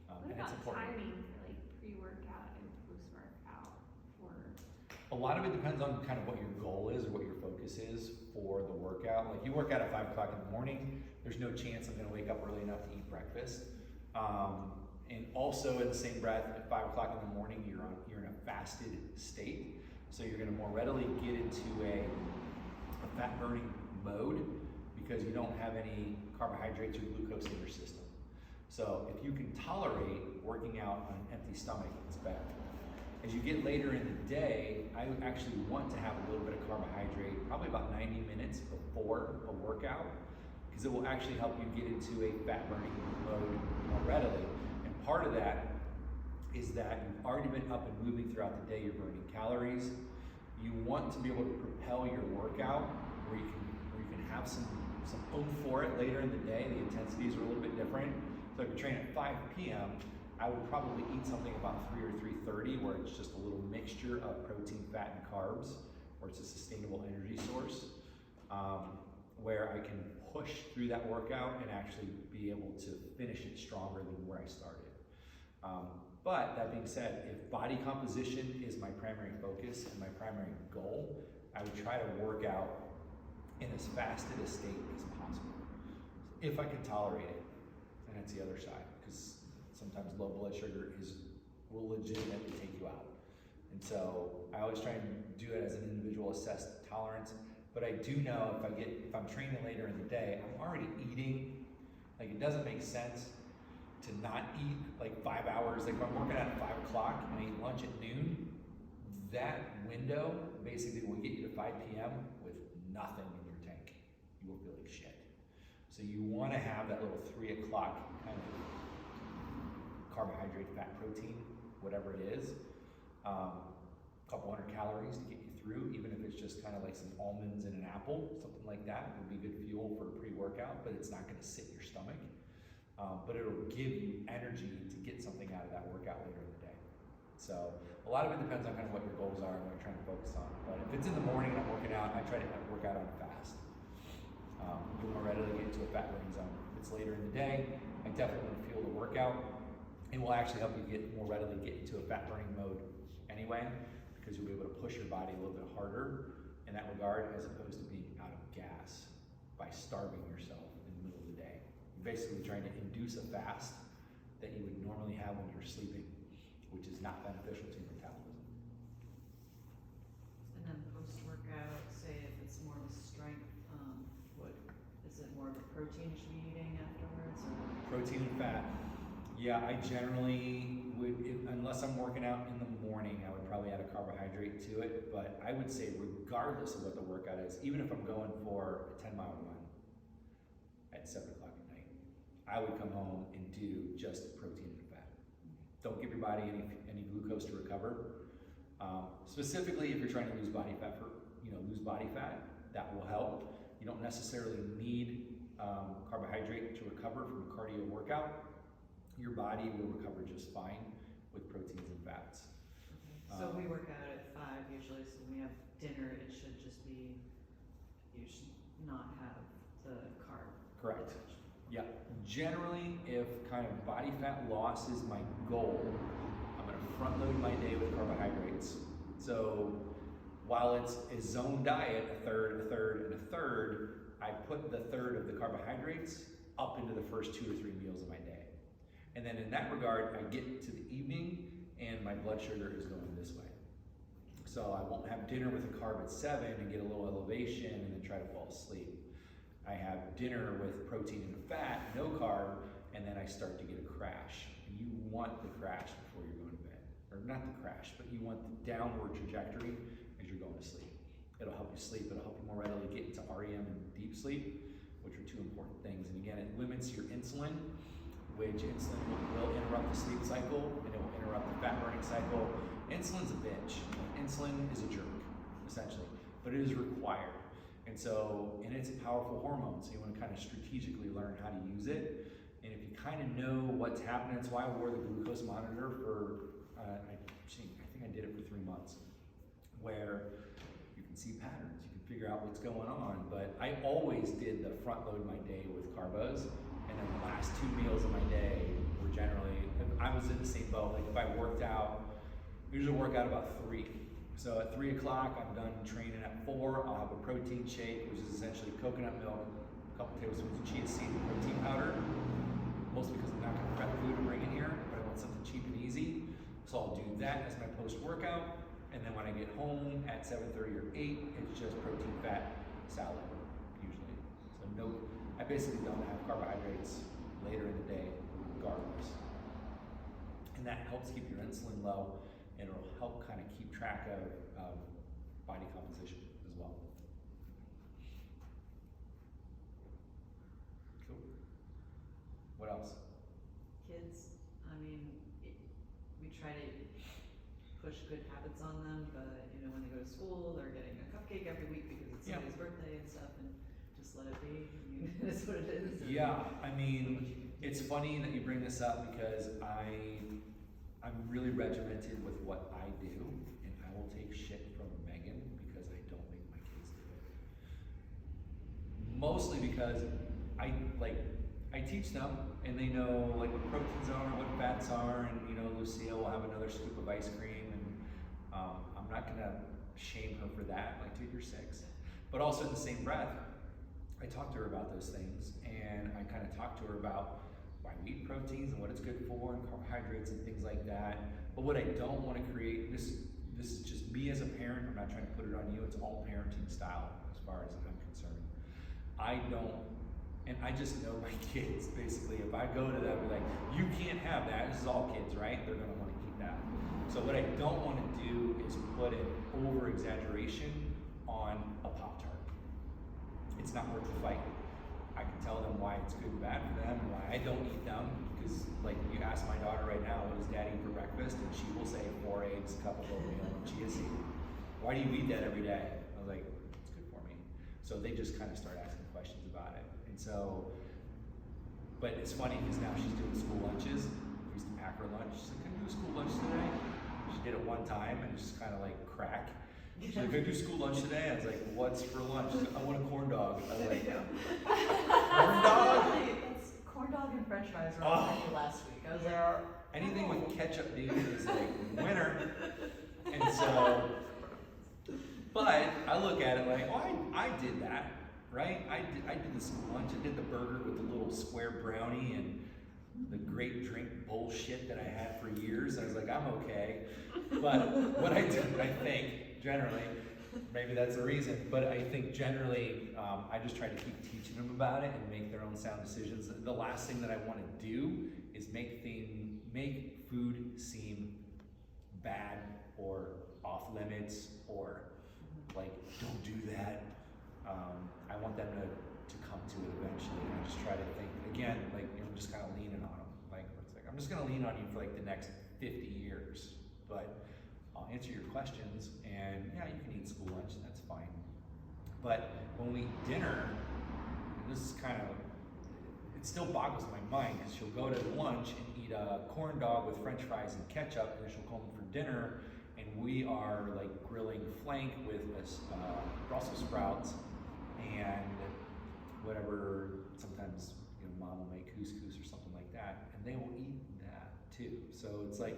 Speaker 2: What
Speaker 1: And it's
Speaker 2: about
Speaker 1: important.
Speaker 2: timing for like pre-workout and post-workout for?
Speaker 1: A lot of it depends on kind of what your goal is or what your focus is for the workout. Like, you work out at 5 o'clock in the morning, there's no chance I'm gonna wake up early enough to eat breakfast. And also in the same breath, at 5 o'clock in the morning, you're in a fasted state. So you're gonna more readily get into a fat burning mode because you don't have any carbohydrates or glucose in your system. So if you can tolerate working out on an empty stomach, it's better. As you get later in the day, I would actually want to have a little bit of carbohydrate, probably about 90 minutes before a workout, because it will actually help you get into a fat burning mode more readily. And part of that is that you've already been up and moving throughout the day, you're burning calories. You want to be able to propel your workout where you can have some oomph for it later in the day. The intensities are a little bit different. So if you're training at 5 p.m., I would probably eat something about 3 or 3:30 where it's just a little mixture of protein, fat, and carbs, where it's a sustainable energy source, where I can push through that workout and actually be able to finish it stronger than where I started. But that being said, if body composition is my primary focus and my primary goal, I would try to work out in as fasted a state as possible, if I can tolerate it. And that's the other side, because sometimes low blood sugar will legitimately take you out. And so I always try and do it as an individual assessed tolerance. But I do know if I'm training later in the day, I'm already eating. Like, it doesn't make sense to not eat like 5 hours. Like, if I'm working out at 5 o'clock and I eat lunch at noon, that window basically will get you to 5 p.m. with nothing in your tank. You will feel like shit. So you want to have that little 3 o'clock kind of carbohydrate, fat, protein, whatever it is. Couple hundred calories to get you through, even if it's just kind of like some almonds and an apple, something like that would be good fuel for a pre-workout, but it's not gonna sit in your stomach. But it'll give you energy to get something out of that workout later in the day. So a lot of it depends on kind of what your goals are and what you're trying to focus on. But if it's in the morning and I'm working out, I try to work out on a fast. You'll more readily get into a fat burning zone. If it's later in the day, I definitely fuel the workout. It will actually help you more readily get into a fat burning mode anyway, because you'll be able to push your body a little bit harder in that regard, as opposed to being out of gas by starving yourself in the middle of the day. You're basically trying to induce a fast that you would normally have when you're sleeping, which is not beneficial to your metabolism.
Speaker 4: And then post-workout, say if it's more of a strength, what, is it more of a protein you should be eating afterwards, or?
Speaker 1: Protein and fat. Yeah, I generally would, unless I'm working out in the morning, I would probably add a carbohydrate to it. But I would say regardless of what the workout is, even if I'm going for a 10-mile run at 7 o'clock at night, I would come home and do just protein and fat. Don't give your body any glucose to recover. Specifically, if you're trying to lose body fat, lose body fat, that will help. You don't necessarily need carbohydrate to recover from a cardio workout. Your body will recover just fine with proteins and fats.
Speaker 4: Okay. So we work out at 5 usually, so when we have dinner, it should just be, you should not have the carb.
Speaker 1: Correct. Yeah. Generally, if kind of body fat loss is my goal, I'm gonna front load my day with carbohydrates. So while it's a zone diet, a third, and a third, I put the third of the carbohydrates up into the first 2 or 3 meals of my day. And then in that regard, I get to the evening and my blood sugar is going this way. So I won't have dinner with a carb at 7 and get a little elevation and then try to fall asleep. I have dinner with protein and fat, no carb, and then I start to get a crash. And you want the crash before you're going to bed. Or not the crash, but you want the downward trajectory as you're going to sleep. It'll help you sleep, it'll help you more readily get into REM and deep sleep, which are 2 important things. And again, it limits your insulin, which insulin will interrupt the sleep cycle and it will interrupt the fat burning cycle. Insulin's a bitch. Insulin is a jerk, essentially, but it is required. And it's a powerful hormone, so you want to kind of strategically learn how to use it. And if you kind of know what's happening, that's why I wore the glucose monitor for, I think I did it for 3 months, where you can see patterns, you can figure out what's going on. But I always did the front load my day with carbos. And then the last 2 meals of my day were generally, I was in the same boat. Like if I worked out, I usually work out about 3. So at 3 o'clock, I'm done training at 4. I'll have a protein shake, which is essentially coconut milk, a couple tablespoons of chia seed and protein powder. Mostly because I'm not gonna prep food to bring in here, but I want something cheap and easy. So I'll do that as my post-workout. And then when I get home at 7:30 or 8, it's just protein, fat, salad, usually. So I basically don't have carbohydrates later in the day, regardless. And that helps keep your insulin low, and it'll help kind of keep track of body composition as well. Cool. What else?
Speaker 4: Kids, I mean, we try to push good habits on them, but when they go to school, they're getting a cupcake every week because it's somebody's birthday and stuff, and just let it be. I mean, it's what it is.
Speaker 1: Yeah, I mean, it's funny that you bring this up because I'm really regimented with what I do, and I will take shit from Megan because I don't make my kids do it. Mostly because I teach them, and they know like what proteins are, what fats are, and Lucia will have another scoop of ice cream, and I'm not gonna shame her for that. Like, dude, you're 6. But also in the same breath, I talk to her about those things, and I kind of talk to her about why we eat proteins and what it's good for, and carbohydrates and things like that. But what I don't want to create, this is just me as a parent, I'm not trying to put it on you, it's all parenting style as far as I'm concerned. And I just know my kids, basically. If I go to them and be like, you can't have that, this is all kids, right? They're gonna want to eat that. So what I don't want to do is put an over-exaggeration on a Pop-Tart. It's not worth the fight. I can tell them why it's good and bad for them and why I don't eat them, because like you ask my daughter right now, what does Daddy eat for breakfast, and she will say 4 eggs, a cup of oatmeal, and chia seed. Why do you eat that every day? I was like, it's good for me. So they just kind of start asking questions about it, and so. But it's funny because now she's doing school lunches. We used to pack her lunch. She's like, can I do school lunch today? She did it one time and it's just kind of like crack. She's like, can I do school lunch today? I was like, what's for lunch? She's like, I want a corn dog. I was like, corn dog?
Speaker 4: It's corn dog and french fries were on the menu last week. I was like,
Speaker 1: Anything with ketchup, dude, is like winner. And so, but I look at it like, oh, I did that. Right? I did the school lunch. I did the burger with the little square brownie and the great drink bullshit that I had for years. I was like, I'm okay. But what I do, I think, generally, maybe that's the reason, but I think generally, I just try to keep teaching them about it and make their own sound decisions. The last thing that I want to do is make food seem bad or off limits or like, don't do that. I want them to come to it eventually, and I just try to think, again, like, I'm just kind of leaning on them. Like, it's like, I'm just gonna lean on you for like the next 50 years, but I'll answer your questions, and yeah, you can eat school lunch, and that's fine. But when we eat dinner, and this is kind of, it still boggles my mind, because she'll go to lunch and eat a corn dog with french fries and ketchup, and then she'll come home for dinner, and we are like grilling flank with Brussels sprouts and whatever. Sometimes mom will make couscous or something like that, and they will eat that too. So it's like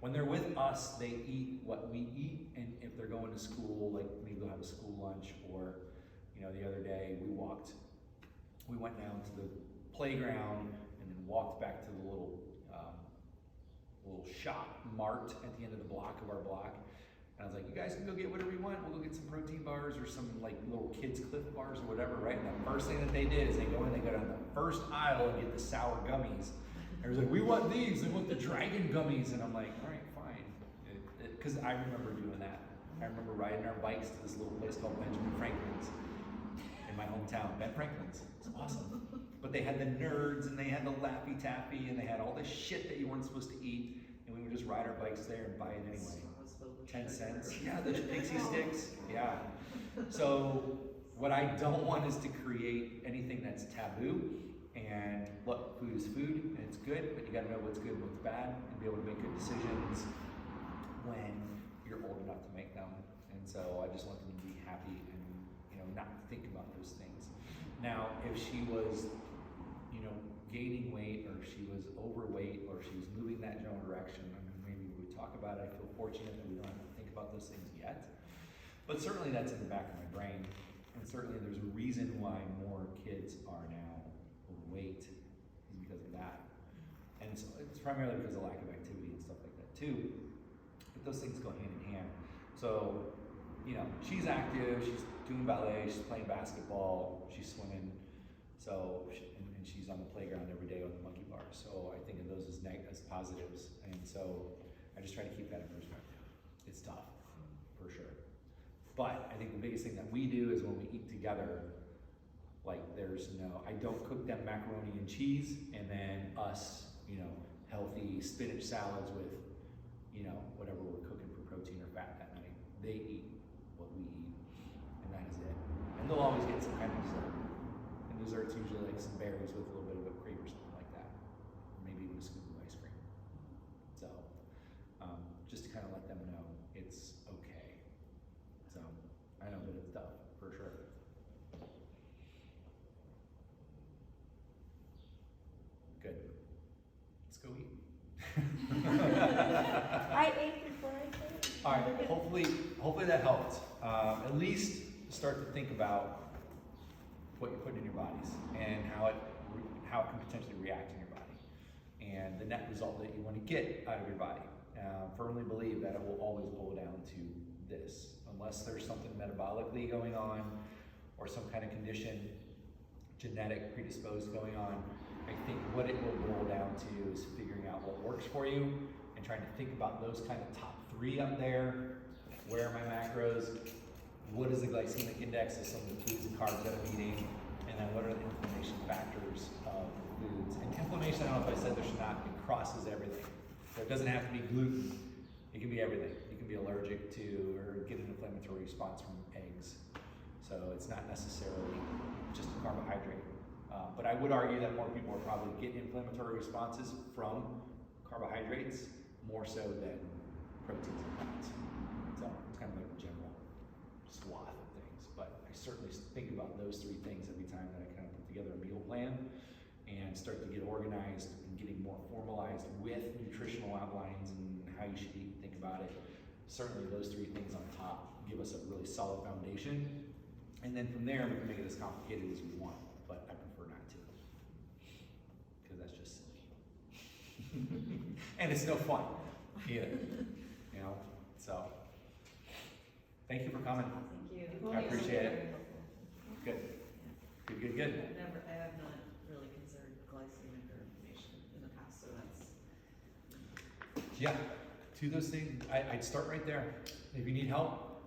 Speaker 1: when they're with us, they eat what we eat, and if they're going to school, like maybe they'll have a school lunch, or the other day we went down to the playground and then walked back to the little shop mart at the end of the block of our block. And I was like, you guys can go get whatever you want. We'll go get some protein bars or some like little kids Cliff bars or whatever, right? And the first thing that they did is they go down the first aisle and get the sour gummies. And I was like, we want these. They want the dragon gummies. And I'm like, all right, fine. Because I remember doing that. I remember riding our bikes to this little place called Benjamin Franklin's in my hometown. Ben Franklin's. It's awesome. But they had the Nerds and they had the Laffy Taffy and they had all this shit that you weren't supposed to eat. And we would just ride our bikes there and buy it anyway. 10 cents. Yeah, the Pixie Sticks. Yeah. So what I don't want is to create anything that's taboo. And look, food is food and it's good, but you gotta know what's good and what's bad and be able to make good decisions when you're old enough to make them. And so I just want them to be happy and not think about those things. Now, if she was gaining weight, or she was overweight, or she was moving that general direction, I mean, maybe we would talk about it. I feel fortunate that we don't have to think about those things yet. But certainly that's in the back of my brain. And certainly there's a reason why more kids are now overweight is because of that. And it's primarily because of lack of activity and stuff like that too. But those things go hand in hand. So, she's active, she's doing ballet, she's playing basketball, she's swimming. So, and she's on the playground every day on the monkey bars. So I think of those as positives. And so I just try to keep that in perspective. It's tough, for sure. But I think the biggest thing that we do is when we eat together, like I don't cook them macaroni and cheese and then us, healthy spinach salads with, whatever we're cooking for protein or fat that night. They eat what we eat, and that is it. And they'll always get some kind of dessert. And dessert's usually like some berries with a little bit of whipped cream or something like that. Maybe even a scoop of ice cream. So, just to kind of let them know it's okay. So, I know that it's tough, for sure. Good. Let's go eat.
Speaker 5: I ate before I came.
Speaker 1: All right, hopefully that helped. At least start to think about what you're putting in your bodies and how it can potentially react in your body and the net result that you want to get out of your body. Firmly believe that it will always boil down to this, unless there's something metabolically going on or some kind of condition, genetic predisposed going on. I think what it will boil down to is figuring out what works for you and trying to think about those kind of top 3 up there. Where are my macros? What is the glycemic index of some of the foods and carbs that I'm eating? And then what are the inflammation factors of the foods? And inflammation, I don't know if I said there should not, it crosses everything. So it doesn't have to be gluten, it can be everything. You can be allergic to or get an inflammatory response from eggs. So it's not necessarily just a carbohydrate. But I would argue that more people are probably getting inflammatory responses from carbohydrates more so than proteins and fats. So it's kind of like a general swath of things. But I certainly think about those three things every time that I kind of put together a meal plan and start to get organized and getting more formalized with nutritional outlines and how you should eat and think about it. Certainly those three things on top give us a really solid foundation. And then from there, we can make it as complicated as we want, but I prefer not to. Because that's just silly. And it's no fun either, you know? So, thank you for coming.
Speaker 4: Thank you.
Speaker 1: I appreciate it.
Speaker 4: Very helpful.
Speaker 1: Good. Good, good, good.
Speaker 4: I have not really considered glycemic or inflammation in the past, so that's.
Speaker 1: Yeah, to those things, I'd start right there. If you need help,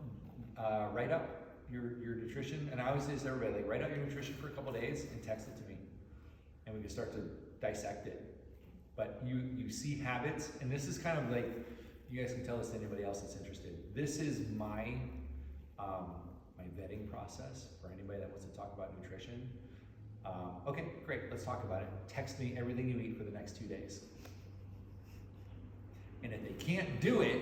Speaker 1: write up your nutrition, and I always say to everybody, like, write out your nutrition for a couple days and text it to me, and we can start to dissect it. But you see habits, and this is kind of like, you guys can tell this to anybody else that's interested. This is my my vetting process for anybody that wants to talk about nutrition. Okay, great, let's talk about it. Text me everything you eat for the next 2 days. And if they can't do it,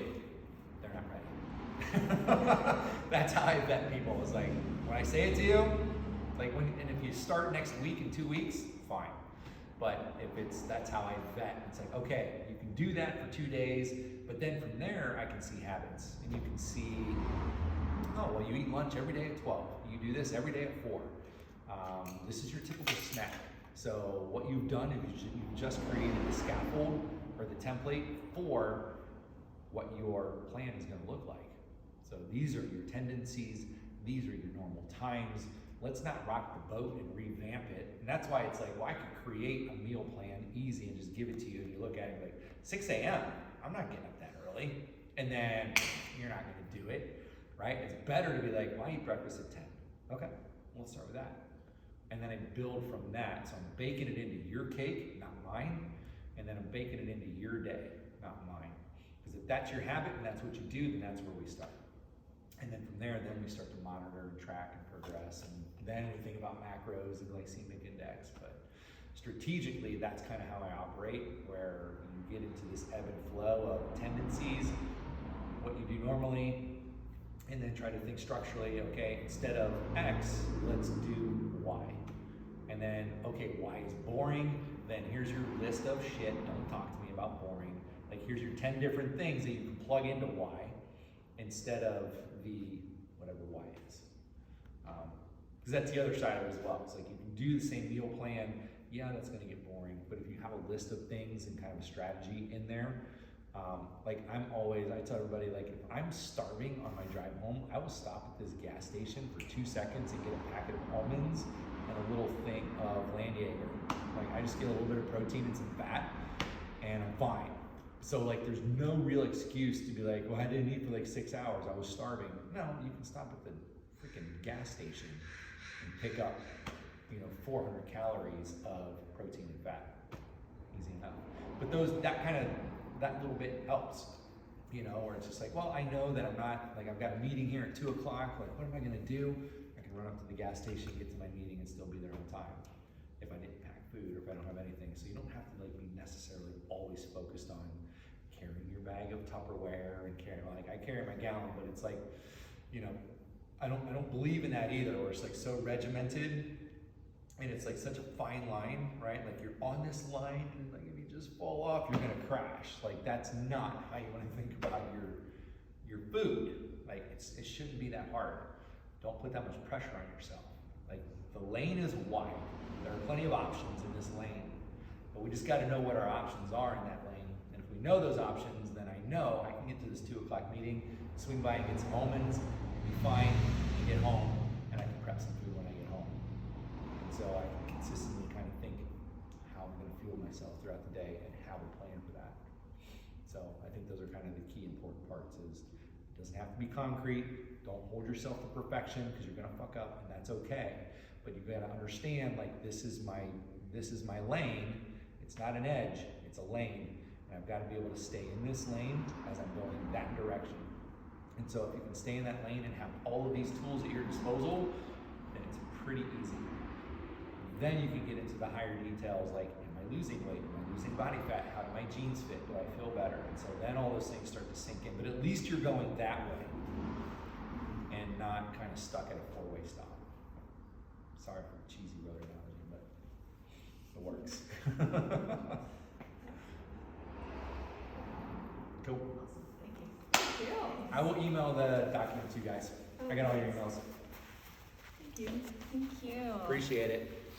Speaker 1: they're not ready. That's how I vet people. It's like, when I say it to you, like and if you start next week in 2 weeks, fine. But if that's how I vet. It's like, okay, you can do that for 2 days, but then from there, I can see habits. And you can see, oh, well, you eat lunch every day at 12. You do this every day at 4. This is your typical snack. So what you've done is you've just created the scaffold or the template for what your plan is going to look like. So these are your tendencies, these are your normal times. Let's not rock the boat and revamp it. And that's why it's like, well, I could create a meal plan easy and just give it to you, and you look at it like, 6 a.m., I'm not getting up that early. And then you're not going to do it, right? It's better to be like, well, I eat breakfast at 10. Okay, we'll start with that. And then I build from that. So I'm baking it into your cake, not mine. And then I'm baking it into your day, not mine. Because if that's your habit and that's what you do, then that's where we start. And then from there, then we start to monitor and track and progress. And then we think about macros and glycemic index. But strategically, that's kind of how I operate, where you get into this ebb and flow of tendencies, what you do normally, and then try to think structurally, okay, instead of X, let's do Y. And then, okay, Y is boring, then here's your list of shit, don't talk to me about boring. Like, here's your 10 different things that you can plug into Y instead of the whatever Y is. Because that's the other side of it as well. It's like, you can do the same meal plan, yeah, that's gonna get boring, but if you have a list of things and kind of a strategy in there, like I tell everybody, like, if I'm starving on my drive home, I will stop at this gas station for 2 seconds and get a packet of almonds and a little thing of Landjaeger. Like, I just get a little bit of protein and some fat, and I'm fine. So, like, there's no real excuse to be like, well, I didn't eat for like 6 hours, I was starving. No, you can stop at the freaking gas station and pick up, 400 calories of protein and fat. Easy enough. But that little bit helps, where it's just like, well, I know that I'm not, like, I've got a meeting here at 2 o'clock, like, what am I gonna do? I can run up to the gas station, get to my meeting, and still be there on time if I didn't pack food or if I don't have anything. So you don't have to, like, be necessarily always focused on carrying your bag of Tupperware and I carry my gallon, but it's like, I don't believe in that either, where it's like so regimented, and it's like such a fine line, right? Like, you're on this line, and like, if you just fall off, you're gonna crash. Like, that's not how you wanna think about your food. Like, it shouldn't be that hard. Don't put that much pressure on yourself. Like, the lane is wide. There are plenty of options in this lane, but we just gotta know what our options are in that lane. And if we know those options, then I know I can get to this 2 o'clock meeting, swing by and get some almonds, be fine, and get home, and I can prep some food when I get home. And so I can consistently kind of think how I'm gonna fuel myself throughout the day and have a plan for that. So I think those are kind of the key important parts. Is it doesn't have to be concrete. Don't hold yourself to perfection, because you're gonna fuck up, and that's okay. But you gotta understand, like, this is my lane, It's not an edge, it's a lane, and I've gotta be able to stay in this lane as I'm going that direction. And so if you can stay in that lane and have all of these tools at your disposal, then it's pretty easy. Then you can get into the higher details like, am I losing weight? Am I losing body fat? How do my jeans fit? Do I feel better? And so then all those things start to sink in, but at least you're going that way and not kind of stuck at a four-way stop. Sorry for the cheesy road analogy, but it works. Cool.
Speaker 4: Awesome, thank you.
Speaker 1: I will email the document to you guys. I got all your emails.
Speaker 4: Thank you.
Speaker 2: Thank you.
Speaker 1: Appreciate it.